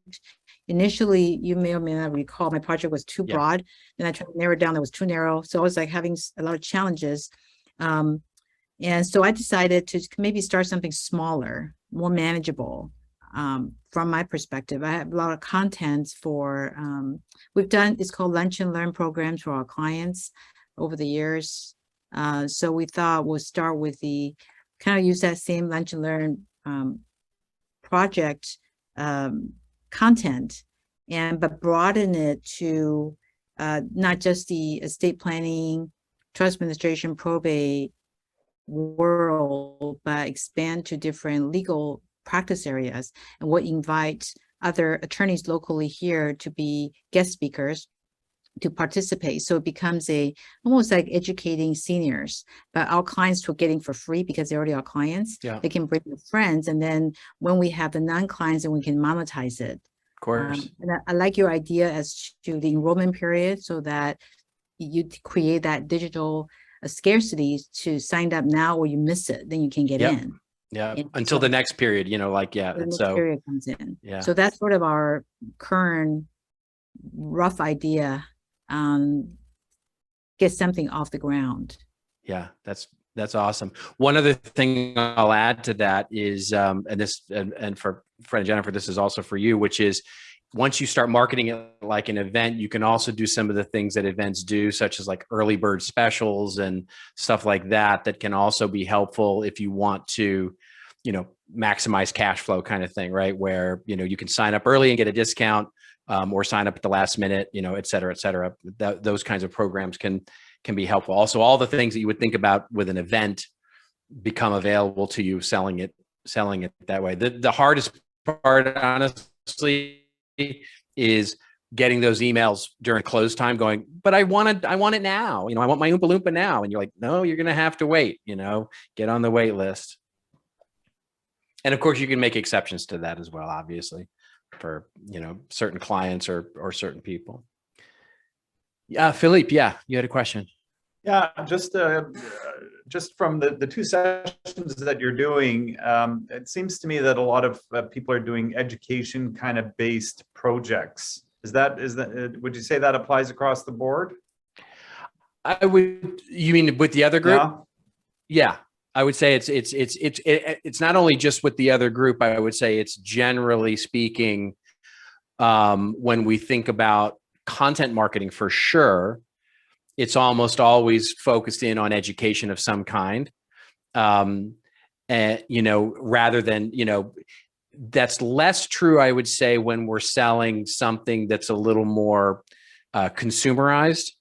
Initially, you may or may not recall, my project was too broad. Then I tried to narrow it down, it was too narrow. So I was like having a lot of challenges. And so I decided to maybe start something smaller, more manageable from my perspective. I have a lot of content for, it's called Lunch and Learn programs for our clients over the years. So we thought we'll start with kind of use that same Lunch and Learn project content, but broaden it to not just the estate planning, trust administration, probate world, but expand to different legal practice areas, and we'll invite other attorneys locally here to be guest speakers. to participate. So it becomes almost like educating seniors, but our clients were getting for free because they're already our clients. Yeah. They can bring their friends. And then when we have the non-clients, then we can monetize it. Of course. And I like your idea as to the enrollment period, so that you create that digital scarcity to sign up now, or you miss it, then you can get in. Yeah. And Until so the next period, like, yeah. the And next so, period comes in. yeah. So that's sort of our current rough idea. Get something off the ground. Yeah, that's awesome. One other thing I'll add to that is, and for Fred and Jennifer, this is also for you, which is once you start marketing it like an event, you can also do some of the things that events do, such as like early bird specials and stuff like that, that can also be helpful if you want to, maximize cash flow kind of thing, right? Where, you can sign up early and get a discount, or sign up at the last minute, et cetera, et cetera. Those kinds of programs can be helpful. Also, all the things that you would think about with an event become available to you selling it that way. The hardest part, honestly, is getting those emails during close time going, but I want it now. I want my Oompa Loompa now. And you're like, no, you're going to have to wait, get on the wait list. And of course you can make exceptions to that as well, obviously, for, certain clients or certain people. Yeah. Philippe, you had a question. Yeah, just from the two sessions that you're doing, it seems to me that a lot of people are doing education kind of based projects. Would you say that applies across the board? You mean with the other group? Yeah. I would say it's not only just with the other group. I would say it's generally speaking, when we think about content marketing, for sure, it's almost always focused in on education of some kind. And, rather than, that's less true, I would say, when we're selling something that's a little more consumerized,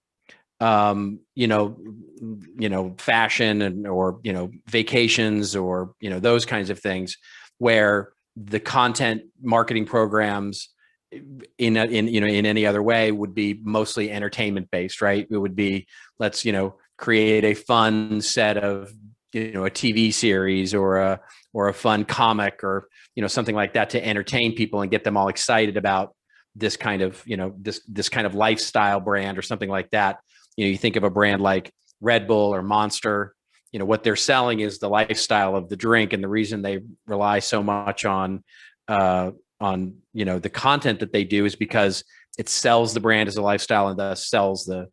fashion or vacations or, those kinds of things, where the content marketing programs in any other way would be mostly entertainment based, right? It would be, let's, create a fun set of, a TV series or a fun comic or, something like that to entertain people and get them all excited about this kind of, this kind of lifestyle brand or something like that. You think of a brand like Red Bull or Monster, what they're selling is the lifestyle of the drink. And the reason they rely so much on the content that they do is because it sells the brand as a lifestyle and thus sells the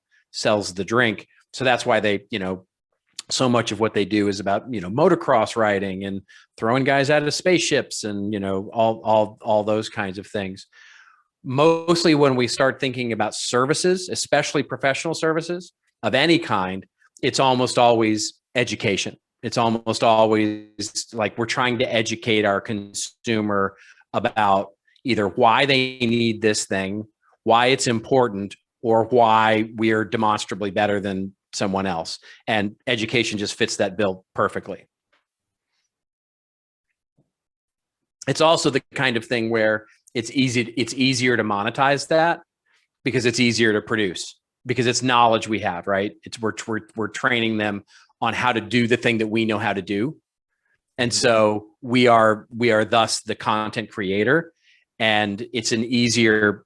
drink. So that's why they, so much of what they do is about, motocross riding and throwing guys out of spaceships and, all those kinds of things. Mostly when we start thinking about services, especially professional services of any kind, it's almost always education. It's almost always like we're trying to educate our consumer about either why they need this thing, why it's important, or why we're demonstrably better than someone else. And education just fits that bill perfectly. It's also the kind of thing where it's easier to monetize that because it's easier to produce, because it's knowledge we have, right? We're training them on how to do the thing that we know how to do. And so we are thus the content creator, and it's an easier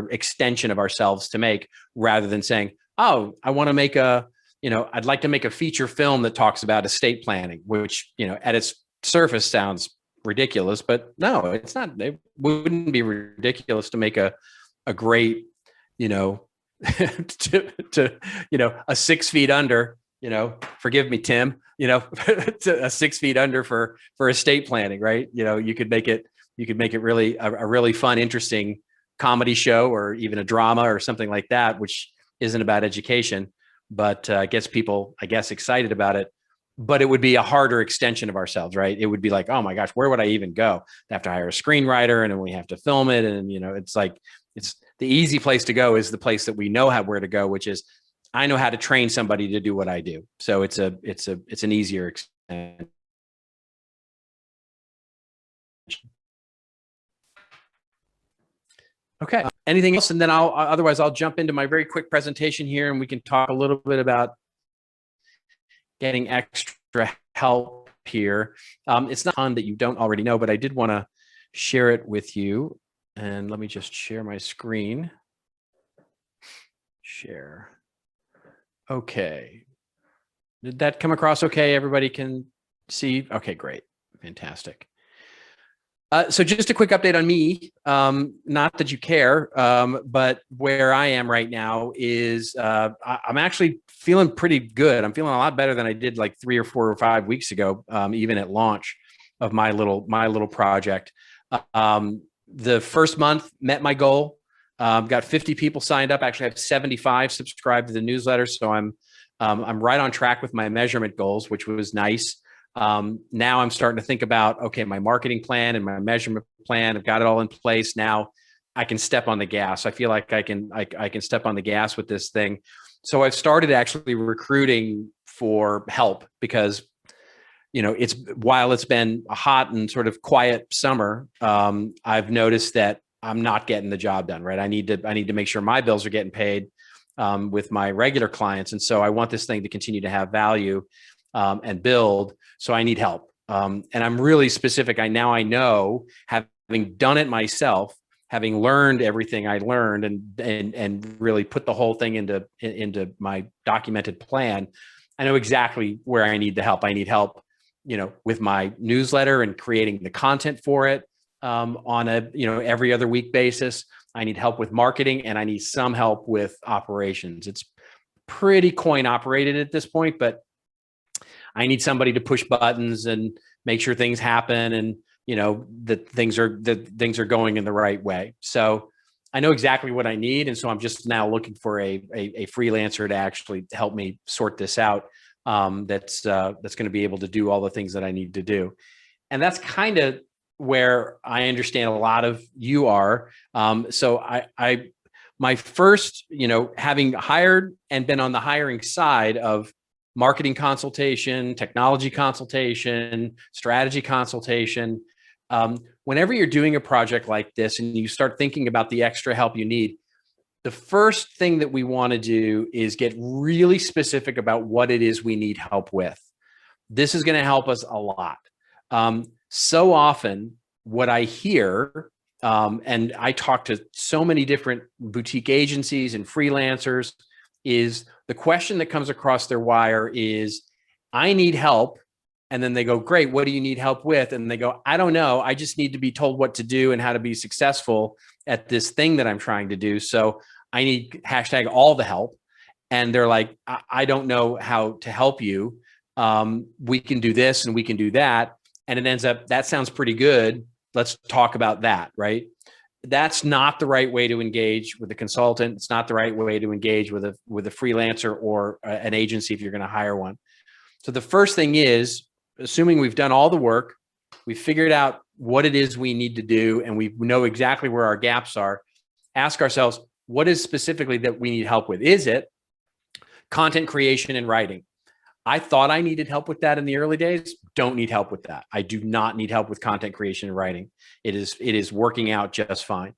extension of ourselves to make, rather than saying, oh, I want to make I'd like to make a feature film that talks about estate planning, which, at its surface sounds ridiculous, but no, it's not. It wouldn't be ridiculous to make a great, a 6 feet under, forgive me, Tim, a 6 feet under for estate planning, right? You could make it really a really fun, interesting comedy show, or even a drama or something like that, which isn't about education, but gets people, I guess, excited about it. But it would be a harder extension of ourselves, right? It would be like, oh my gosh, where would I even go? I have to hire a screenwriter, and then we have to film it. And, it's like, it's the easy place to go is the place that we know where to go, which is, I know how to train somebody to do what I do. So it's an easier extension. Okay. Anything else? And then otherwise I'll jump into my very quick presentation here and we can talk a little bit about getting extra help here. It's not fun that you don't already know, but I did want to share it with you. And let me just share my screen. Share. Okay. Did that come across okay? Everybody can see? Okay, great. Fantastic. So just a quick update on me, not that you care, but where I am right now is I'm actually feeling pretty good. I'm feeling a lot better than I did like 3 or 4 or 5 weeks ago, even at launch of my little project. The first month met my goal. Got 50 people signed up. Actually, I have 75 subscribed to the newsletter, so I'm right on track with my measurement goals, which was nice. Now I'm starting to think about, okay, my marketing plan and my measurement plan, I've got it all in place. Now I can step on the gas. I feel like I can step on the gas with this thing. So I've started actually recruiting for help because, while it's been a hot and sort of quiet summer, I've noticed that I'm not getting the job done, right? I need to make sure my bills are getting paid, with my regular clients. And so I want this thing to continue to have value, and build. So I need help. And I'm really specific. I know, having done it myself, having learned everything I learned and really put the whole thing into my documented plan, I know exactly where I need the help. I need help, with my newsletter and creating the content for it, on a, every other week basis. I need help with marketing and I need some help with operations. It's pretty coin operated at this point, but I need somebody to push buttons and make sure things happen and, that things are going in the right way. So I know exactly what I need. And so I'm just now looking for a freelancer to actually help me sort this out. That's going to be able to do all the things that I need to do. And that's kind of where I understand a lot of you are. So my first, having hired and been on the hiring side of marketing consultation, technology consultation, strategy consultation. Whenever you're doing a project like this and you start thinking about the extra help you need, the first thing that we want to do is get really specific about what it is we need help with. This is going to help us a lot. So often what I hear, and I talk to so many different boutique agencies and freelancers, is the question that comes across their wire is, I need help. And then they go, great, what do you need help with? And they go, I don't know. I just need to be told what to do and how to be successful at this thing that I'm trying to do. So I need hashtag all the help. And they're like, I don't know how to help you. We can do this and we can do that. And it ends up, that sounds pretty good. Let's talk about that, right? That's not the right way to engage with a consultant. It's not the right way to engage with a freelancer or an agency if you're going to hire one. So the first thing is, assuming we've done all the work, we've figured out what it is we need to do, and we know exactly where our gaps are, ask ourselves, what is specifically that we need help with? Is it content creation and writing? I thought I needed help with that in the early days. Don't need help with that. I do not need help with content creation and writing. It is working out just fine.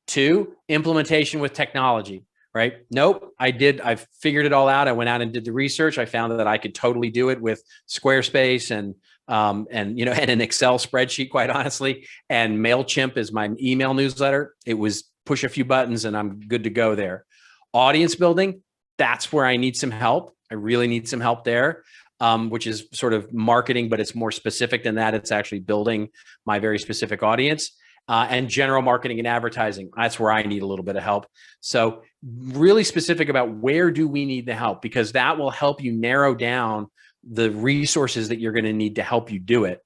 2, implementation with technology, right? Nope, I've figured it all out. I went out and did the research. I found that I could totally do it with Squarespace and an Excel spreadsheet, quite honestly. And MailChimp is my email newsletter. It was push a few buttons and I'm good to go there. Audience building, that's where I need some help. I really need some help there, which is sort of marketing, but it's more specific than that. It's actually building my very specific audience, and general marketing and advertising. That's where I need a little bit of help. So really specific about where do we need the help, because that will help you narrow down the resources that you're going to need to help you do it.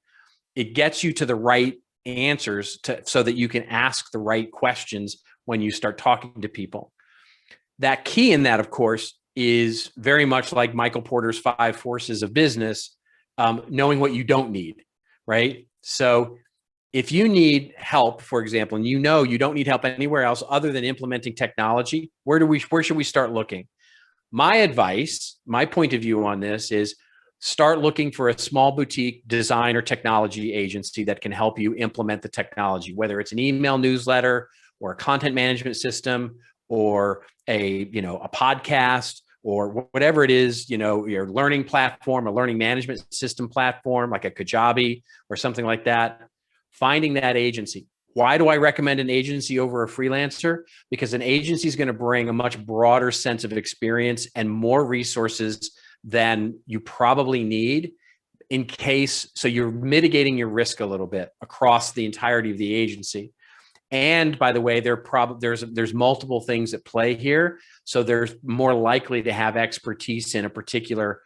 It gets you to the right answers so that you can ask the right questions when you start talking to people. That key in that, of course, is very much like Michael Porter's 5 forces of business, knowing what you don't need, right? So if you need help, for example, and you don't need help anywhere else other than implementing technology, where should we start looking? My advice, my point of view on this is start looking for a small boutique design or technology agency that can help you implement the technology, whether it's an email newsletter or a content management system or a podcast or whatever it is, your learning platform, a learning management system platform like a Kajabi or something like that, finding that agency. Why do I recommend an agency over a freelancer? Because an agency is going to bring a much broader sense of experience and more resources than you probably need so you're mitigating your risk a little bit across the entirety of the agency. And by the way, there's multiple things at play here. So there's more likely to have expertise in a particular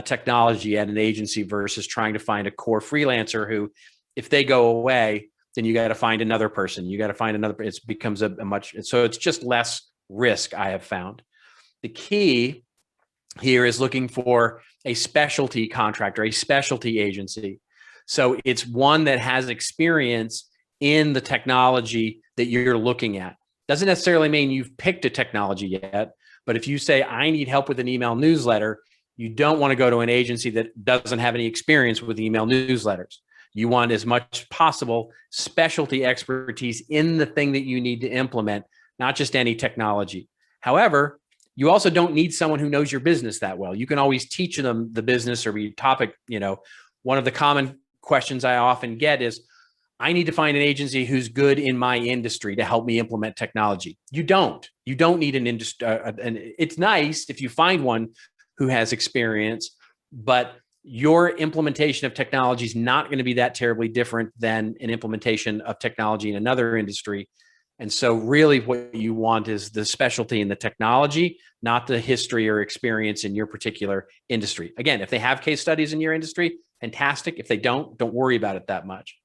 technology at an agency versus trying to find a core freelancer who, if they go away, then you got to find another person. You got to find another. It becomes so it's just less risk, I have found. The key here is looking for a specialty contractor, a specialty agency. So it's one that has experience in the technology that you're looking at. Doesn't necessarily mean you've picked a technology yet, but if you say, I need help with an email newsletter, you don't want to go to an agency that doesn't have any experience with email newsletters. You want as much possible specialty expertise in the thing that you need to implement, not just any technology. However, you also don't need someone who knows your business that well. You can always teach them the business or your topic. One of the common questions I often get is, I need to find an agency who's good in my industry to help me implement technology. You don't need an industry. And it's nice if you find one who has experience, but your implementation of technology is not going to be that terribly different than an implementation of technology in another industry. And so really what you want is the specialty in the technology, not the history or experience in your particular industry. Again, if they have case studies in your industry, fantastic. If they don't worry about it that much.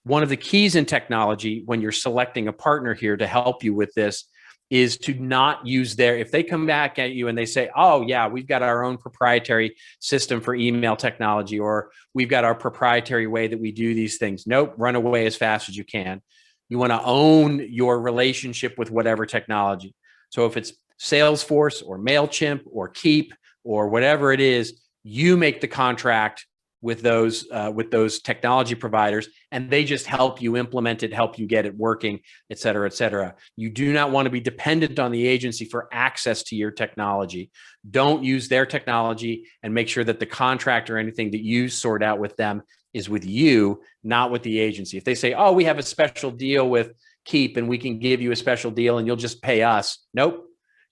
One of the keys in technology when you're selecting a partner here to help you with this is to not use if they come back at you and they say, oh yeah, we've got our own proprietary system for email technology, or we've got our proprietary way that we do these things. Nope, run away as fast as you can. You want to own your relationship with whatever technology. So if it's Salesforce or MailChimp or Keep or whatever it is, you make the contract with those technology providers, and they just help you implement it, help you get it working, et cetera, et cetera. You do not want to be dependent on the agency for access to your technology. Don't use their technology, and make sure that the contract or anything that you sort out with them is with you, not with the agency. If they say, oh, we have a special deal with Keep and we can give you a special deal and you'll just pay us. Nope.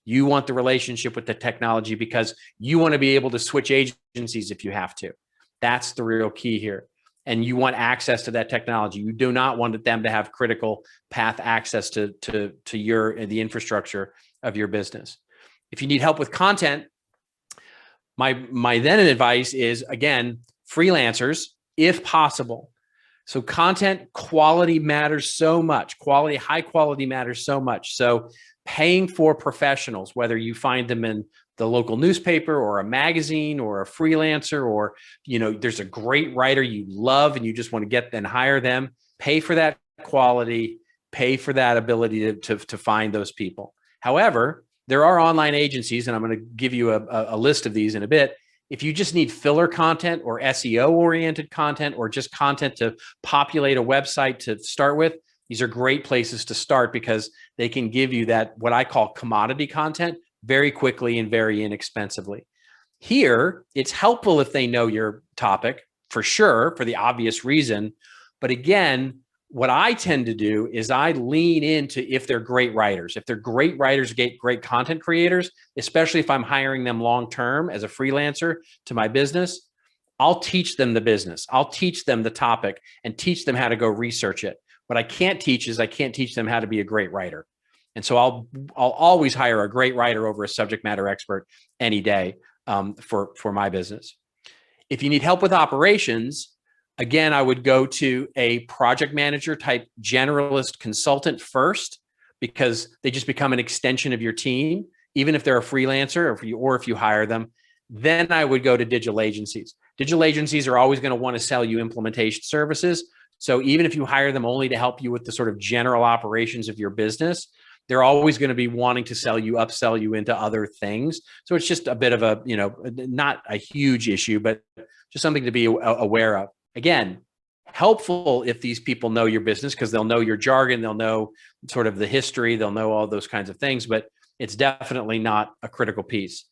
You want the relationship with the technology because you want to be able to switch agencies if you have to. That's the real key here. And you want access to that technology. You do not want them to have critical path access to the infrastructure of your business. If you need help with content, my then advice is, again, freelancers, if possible. So content quality matters so much. High quality matters so much. So paying for professionals, whether you find them in the local newspaper or a magazine or a freelancer, or, there's a great writer you love and you just want to get and hire them, pay for that quality, pay for that ability to find those people. However, there are online agencies, and I'm going to give you a list of these in a bit. If you just need filler content or SEO oriented content, or just content to populate a website to start with, these are great places to start because they can give you that, what I call commodity content, very quickly and very inexpensively. Here, it's helpful if they know your topic, for sure, for the obvious reason. But again, what I tend to do is I lean into if they're great writers. If they're great writers, great content creators, especially if I'm hiring them long-term as a freelancer to my business, I'll teach them the business. I'll teach them the topic and teach them how to go research it. What I can't teach them how to be a great writer. And so I'll always hire a great writer over a subject matter expert any day for my business. If you need help with operations, again, I would go to a project manager type generalist consultant first, because they just become an extension of your team, even if they're a freelancer or if you hire them. Then I would go to digital agencies. Digital agencies are always going to want to sell you implementation services. So even if you hire them only to help you with the sort of general operations of your business, they're always going to be wanting to upsell you into other things. So it's just a bit of not a huge issue, but just something to be aware of. Again, helpful if these people know your business because they'll know your jargon, they'll know sort of the history, they'll know all those kinds of things, but it's definitely not a critical piece.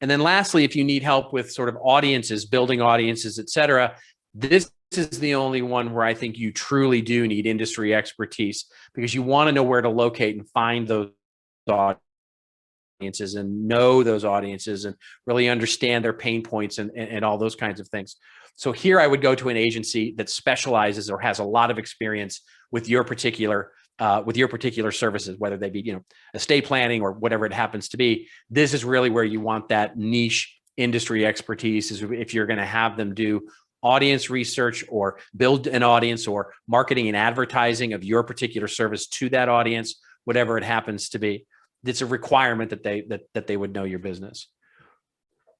And then lastly, if you need help with sort of audiences, building audiences, et cetera, this is the only one where I think you truly do need industry expertise, because you want to know where to locate and find those audiences and know those audiences and really understand their pain points and all those kinds of things. So here I would go to an agency that specializes or has a lot of experience with your particular services, whether they be, estate planning or whatever it happens to be. This is really where you want that niche industry expertise, is if you're going to have them do audience research or build an audience or marketing and advertising of your particular service to that audience, whatever it happens to be. It's a requirement that they would know your business.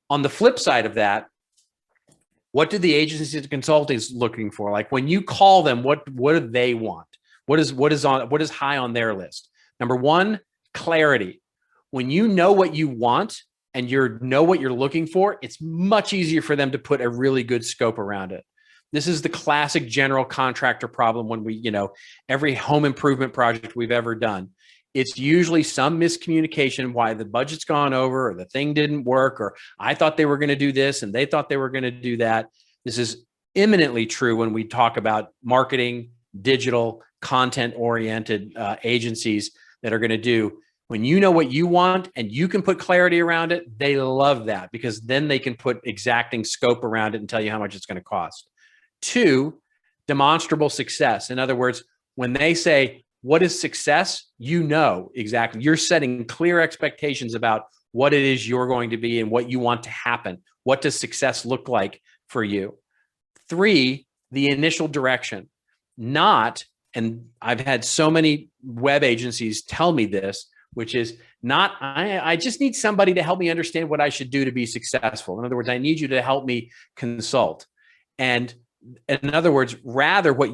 On the flip side of that, what do the agencies and consultants looking for? Like when you call them, what do they want? What is high on their list? Number one, clarity. When you know what you want and you know what you're looking for, it's much easier for them to put a really good scope around it. This is the classic general contractor problem when we, every home improvement project we've ever done. It's usually some miscommunication why the budget's gone over or the thing didn't work, or I thought they were going to do this and they thought they were going to do that. This is eminently true when we talk about marketing, digital, content-oriented agencies that are going to do. When you know what you want and you can put clarity around it, they love that, because then they can put exacting scope around it and tell you how much it's going to cost. Two, demonstrable success. In other words, when they say, what is success? You know exactly. You're setting clear expectations about what it is you're going to be and what you want to happen. What does success look like for you? Three, the initial direction. Not, and I've had so many web agencies tell me this, which is not, I just need somebody to help me understand what I should do to be successful. In other words, I need you to help me consult. And in other words, rather what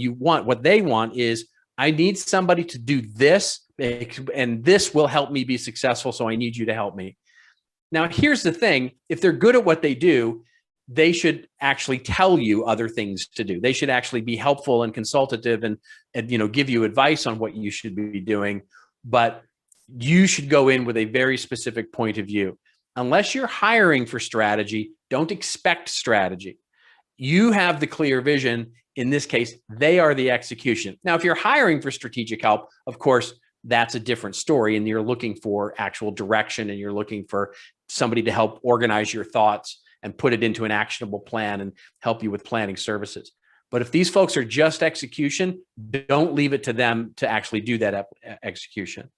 they want is, I need somebody to do this, and this will help me be successful, so I need you to help me. Now, here's the thing. If they're good at what they do, they should actually tell you other things to do. They should actually be helpful and consultative and give you advice on what you should be doing. But you should go in with a very specific point of view. Unless you're hiring for strategy, don't expect strategy. You have the clear vision. In this case, they are the execution. Now, if you're hiring for strategic help, of course, that's a different story, and you're looking for actual direction and you're looking for somebody to help organize your thoughts and put it into an actionable plan and help you with planning services. But if these folks are just execution, don't leave it to them to actually do that execution.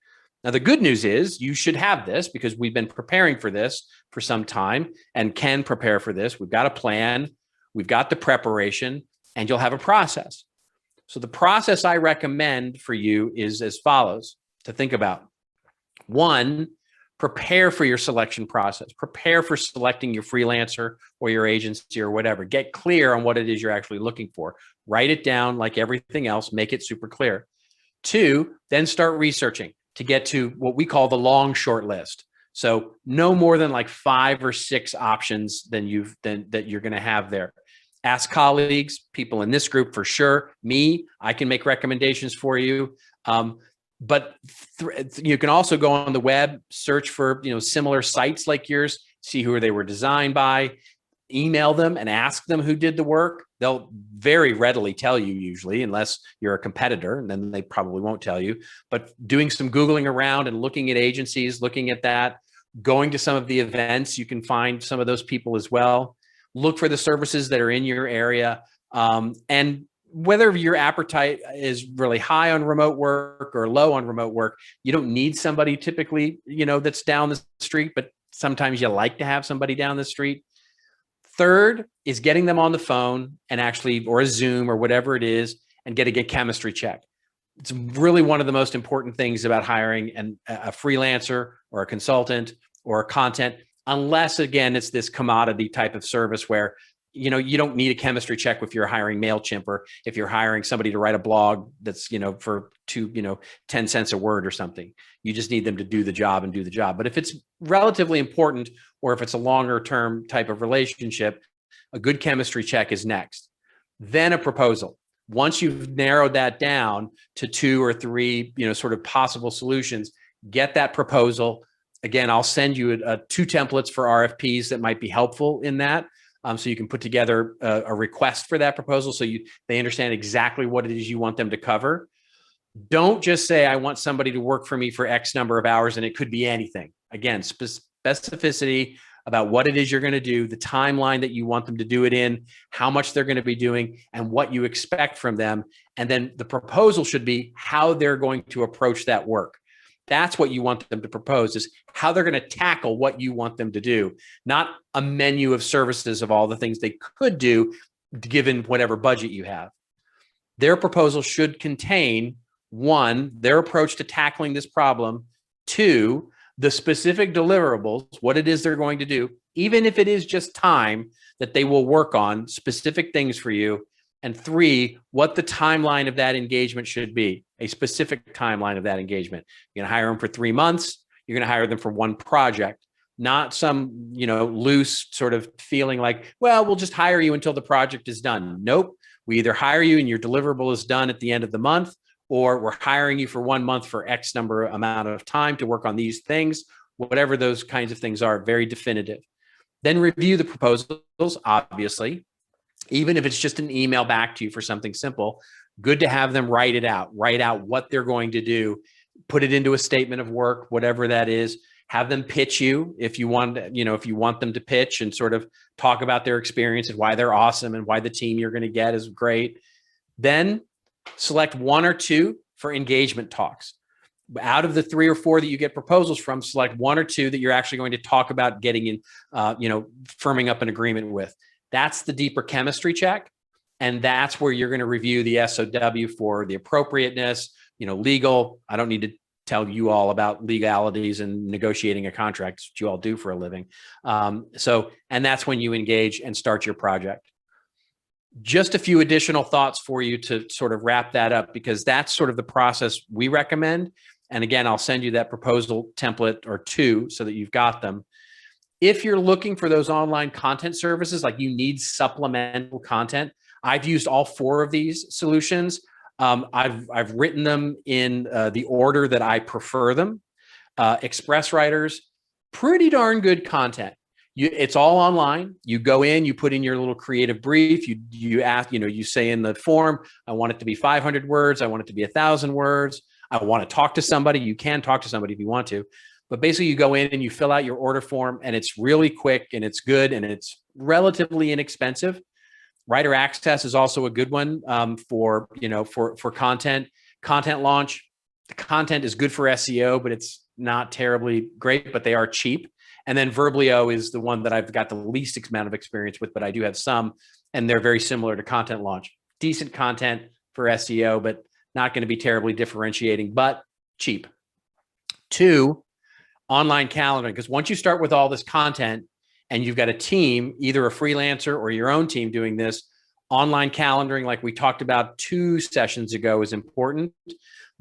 Now, the good news is you should have this, because we've been preparing for this for some time and can prepare for this. We've got a plan, we've got the preparation, and you'll have a process. So the process I recommend for you is as follows to think about. One, prepare for your selection process. Prepare for selecting your freelancer or your agency or whatever. Get clear on what it is you're actually looking for. Write it down like everything else. Make it super clear. Two, then start researching to get to what we call the long short list. So no more than like 5 or 6 options that you're going to have there. Ask colleagues, people in this group for sure. Me, I can make recommendations for you. But you can also go on the web, search for similar sites like yours, see who they were designed by, email them and ask them who did the work. They'll very readily tell you usually, unless you're a competitor, and then they probably won't tell you. But doing some Googling around and looking at agencies, looking at that, going to some of the events, you can find some of those people as well. Look for the services that are in your area. And whether your appetite is really high on remote work or low on remote work, you don't need somebody typically, that's down the street, but sometimes you like to have somebody down the street. Third is getting them on the phone and actually, or a Zoom or whatever it is, and getting a chemistry check. It's really one of the most important things about hiring a freelancer or a consultant or a content, unless again, it's this commodity type of service where, you don't need a chemistry check if you're hiring MailChimp, or if you're hiring somebody to write a blog that's, for 10 cents a word or something. You just need them to do the job and do the job. But if it's relatively important, or if it's a longer term type of relationship, a good chemistry check is next. Then a proposal. Once you've narrowed that down to 2 or 3, sort of possible solutions, get that proposal. Again, I'll send you 2 templates for RFPs that might be helpful in that. So you can put together a request for that proposal so they understand exactly what it is you want them to cover. Don't just say, I want somebody to work for me for X number of hours, and it could be anything. Again, specificity about what it is you're going to do, the timeline that you want them to do it in, how much they're going to be doing, and what you expect from them. And then the proposal should be how they're going to approach that work. That's what you want them to propose, is how they're going to tackle what you want them to do, not a menu of services of all the things they could do given whatever budget you have. Their proposal should contain, 1, their approach to tackling this problem, 2, the specific deliverables, what it is they're going to do, even if it is just time that they will work on specific things for you, and 3, what the timeline of that engagement should be, a specific timeline of that engagement. You're going to hire them for 3 months. You're going to hire them for 1 project, not some, loose sort of feeling like, well, we'll just hire you until the project is done. Nope. We either hire you and your deliverable is done at the end of the month, or we're hiring you for 1 month for X amount of time to work on these things, whatever those kinds of things are, very definitive. Then review the proposals, obviously. Even if it's just an email back to you for something simple, good to have them write out what they're going to do, put it into a statement of work, whatever that is, have them pitch you if you want, if you want them to pitch and sort of talk about their experience and why they're awesome and why the team you're going to get is great. Then select 1 or 2 for engagement talks. Out of the 3 or 4 that you get proposals from, select 1 or 2 that you're actually going to talk about getting in, firming up an agreement with. That's the deeper chemistry check. And that's where you're going to review the SOW for the appropriateness, legal. I don't need to tell you all about legalities and negotiating a contract, which you all do for a living. And that's when you engage and start your project. Just a few additional thoughts for you to sort of wrap that up, because that's sort of the process we recommend. And again, I'll send you that proposal template or 2 so that you've got them. If you're looking for those online content services, like you need supplemental content, I've used all 4 of these solutions. I've written them in the order that I prefer them. Express Writers, pretty darn good content. It's all online. You go in, you put in your little creative brief. You ask, you say in the form, I want it to be 500 words. I want it to be 1,000 words. I want to talk to somebody. You can talk to somebody if you want to, but basically you go in and you fill out your order form, and it's really quick and it's good and it's relatively inexpensive. Writer Access is also a good one for content launch. The content is good for SEO, but it's not terribly great, but they are cheap. And then Verblio is the one that I've got the least amount of experience with, but I do have some, and they're very similar to Content Launch. Decent content for SEO, but not going to be terribly differentiating, but cheap. 2, online calendaring, because once you start with all this content and you've got a team, either a freelancer or your own team doing this, online calendaring, like we talked about 2 sessions ago, is important.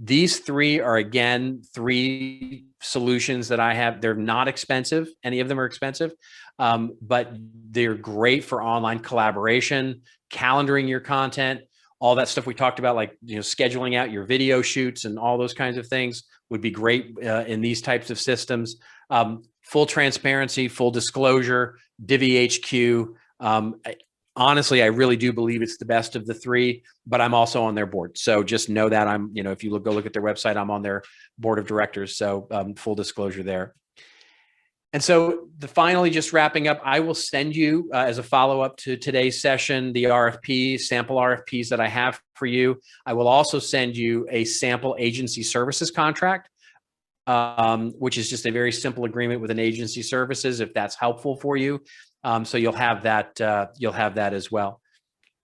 These 3 are, again, 3 solutions that I have. They're not expensive. Any of them are expensive, but they're great for online collaboration, calendaring your content, all that stuff we talked about, like, scheduling out your video shoots and all those kinds of things would be great in these types of systems. Full transparency, full disclosure, DivvyHQ. Honestly, I really do believe it's the best of the 3, but I'm also on their board. So just know that I'm, if you go look at their website, I'm on their board of directors. So full disclosure there. And so finally, just wrapping up, I will send you as a follow-up to today's session, the RFPs, sample RFPs that I have for you. I will also send you a sample agency services contract, which is just a very simple agreement with an agency services, if that's helpful for you. So you'll have that as well.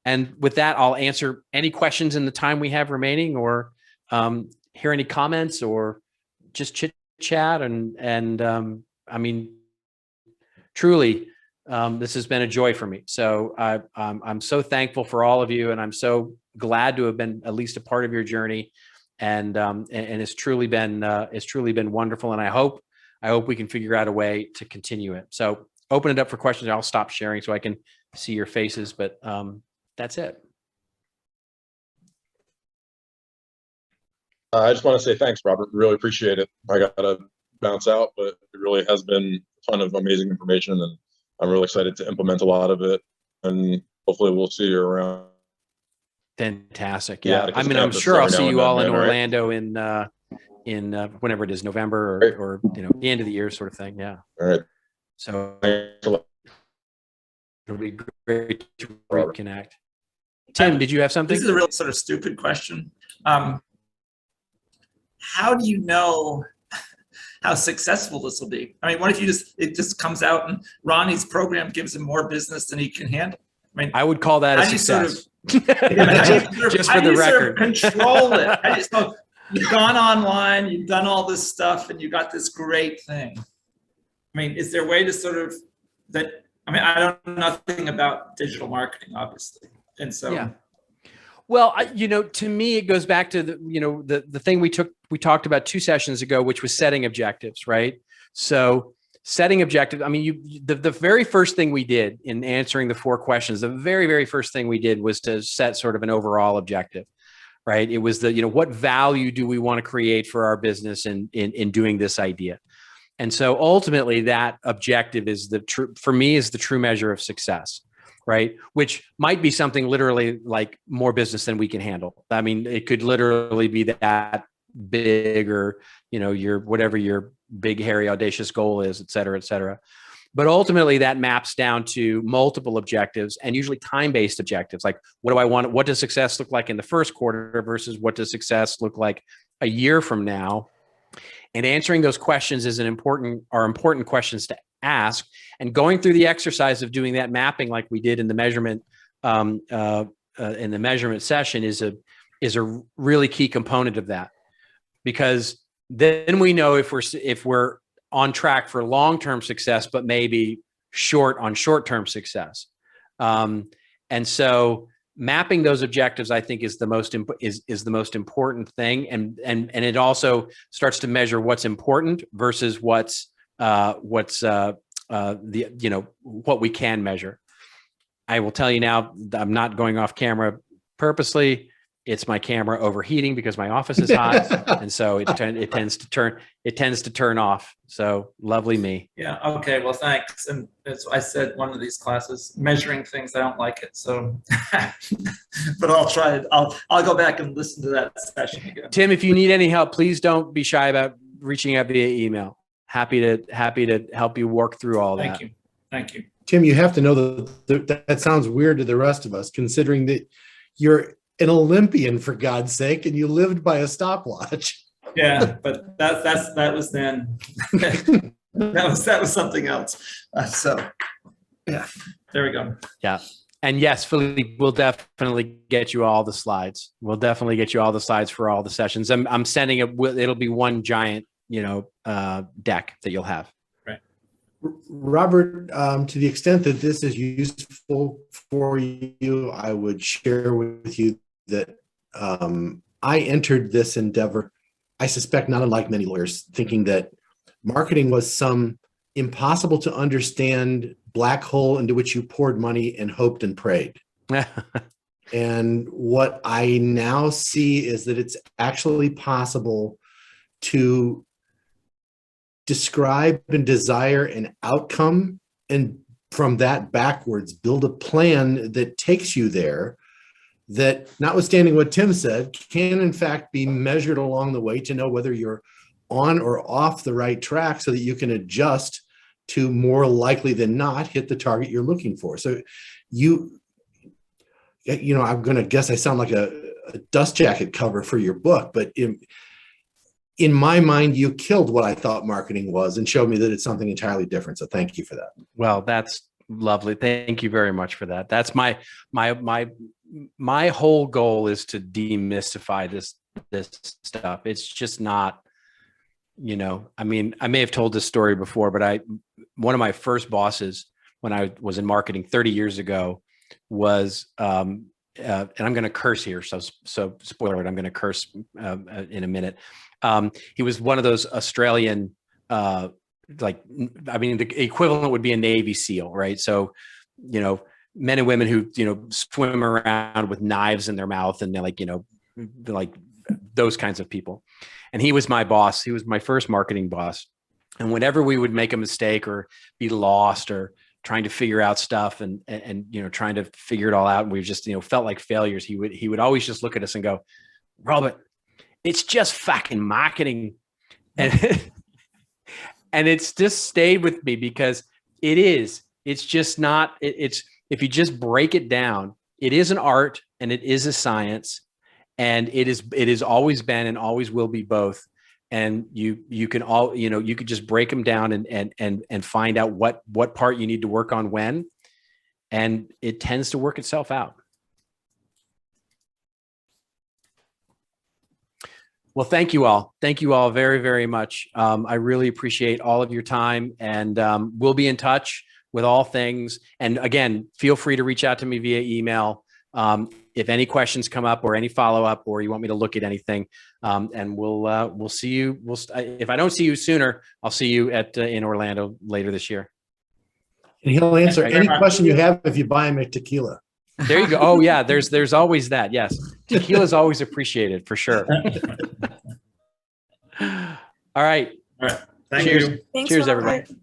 And with that, I'll answer any questions in the time we have remaining, or hear any comments, or just chit chat. And I mean, truly, this has been a joy for me. So I'm so thankful for all of you, and I'm so glad to have been at least a part of your journey. And it's truly been wonderful. And I hope we can figure out a way to continue it. So open it up for questions. I'll stop sharing so I can see your faces, but that's it. I just want to say thanks, Robert. Really appreciate it. I got to bounce out, but it really has been a ton of amazing information, and I'm really excited to implement a lot of it. And hopefully we'll see you around. Fantastic. Yeah, Yeah. I Atticus mean, I'm campus sure I'll every now see and you then, all in man, all right? Orlando in whenever it is, November Great. or the end of the year sort of thing. Yeah. All right. So Thanks a lot. it'll be great to Robert. reconnect. Tim, did you have something? This is a real sort of stupid question. How do you know how successful this will be? I mean, what if it just comes out and Ronnie's program gives him more business than he can handle? I mean, I would call that a how do you sort success. just for the record. Control it. So you've gone online, you've done all this stuff, and you got this great thing. I mean, is there a way to sort of that? I mean, I don't know nothing about digital marketing, obviously, and so. Yeah. Well, to me, it goes back to the thing we talked about 2 sessions ago, which was setting objectives, right? So setting objectives. I mean, the very first thing we did in answering the 4 questions, the very, very first thing we did was to set sort of an overall objective, right? It was what value do we want to create for our business in doing this idea? And so ultimately that objective is the true measure of success. Right. Which might be something literally like more business than we can handle. I mean, it could literally be that big, or, whatever your big, hairy, audacious goal is, et cetera, et cetera. But ultimately that maps down to multiple objectives, and usually time-based objectives. Like, what do I want? What does success look like in the first quarter versus what does success look like a year from now? And answering those questions are important questions to ask, and going through the exercise of doing that mapping, like we did in the measurement session, is a really key component of that, because then we know if we're on track for long-term success, but maybe short on short-term success. And so mapping those objectives, I think, is the most important thing, and it also starts to measure what's important versus what we can measure. I will tell you now, I'm not going off camera purposely. It's my camera overheating because my office is hot, and so it tends to turn off. So lovely me. Yeah. Okay. Well, thanks. And as I said, one of these classes, measuring things, I don't like it. So, but I'll try it. I'll go back and listen to that session again. Tim, if you need any help, please don't be shy about reaching out via email. Happy to help you work through all that. Thank you. Tim, you have to know that sounds weird to the rest of us, considering that you're an Olympian, for God's sake, and you lived by a stopwatch. Yeah, but that was then. that was something else. So, yeah, there we go. Yeah. And yes, Philippe, we'll definitely get you all the slides. We'll definitely get you all the slides for all the sessions. I'm sending it. It'll be one giant, deck that you'll have. Right. Robert, to the extent that this is useful for you, I would share with you that I entered this endeavor, I suspect not unlike many lawyers, thinking that marketing was some impossible to understand black hole into which you poured money and hoped and prayed. And what I now see is that it's actually possible to describe and desire an outcome, and from that backwards build a plan that takes you there, that, notwithstanding what Tim said, can in fact be measured along the way to know whether you're on or off the right track, so that you can adjust to, more likely than not, hit the target you're looking for. So I'm going to guess I sound like a dust jacket cover for your book, but in my mind, you killed what I thought marketing was and showed me that it's something entirely different. So thank you for that. Well, that's lovely. Thank you very much for that. That's my whole goal, is to demystify this stuff. It's just not, I mean, I may have told this story before, but one of my first bosses when I was in marketing 30 years ago was, and I'm going to curse here. So spoiler alert, I'm going to curse in a minute. He was one of those Australian, the equivalent would be a Navy SEAL, right? So, men and women who, swim around with knives in their mouth, and they're like those kinds of people. And he was my boss. He was my first marketing boss. And whenever we would make a mistake or be lost or trying to figure out stuff and trying to figure it all out, and we just felt like failures, he would always just look at us and go, Robert, it's just fucking marketing. And and it's just stayed with me because it's just not, it's if you just break it down, it is an art and it is a science, and it is always been and always will be both. And you can you could just break them down and find out what part you need to work on when, and it tends to work itself out. Well, thank you all. Thank you all very, very much. I really appreciate all of your time, and we'll be in touch with all things. And again, feel free to reach out to me via email if any questions come up or any follow up, or you want me to look at anything. And we'll see you. If I don't see you sooner, I'll see you in Orlando later this year. And he'll answer any question you have if you buy him a tequila. There you go. Oh yeah, there's always that. Yes, tequila is always appreciated for sure. All right. All right. Thank Cheers. you. Thanks, Cheers, Robert. everybody.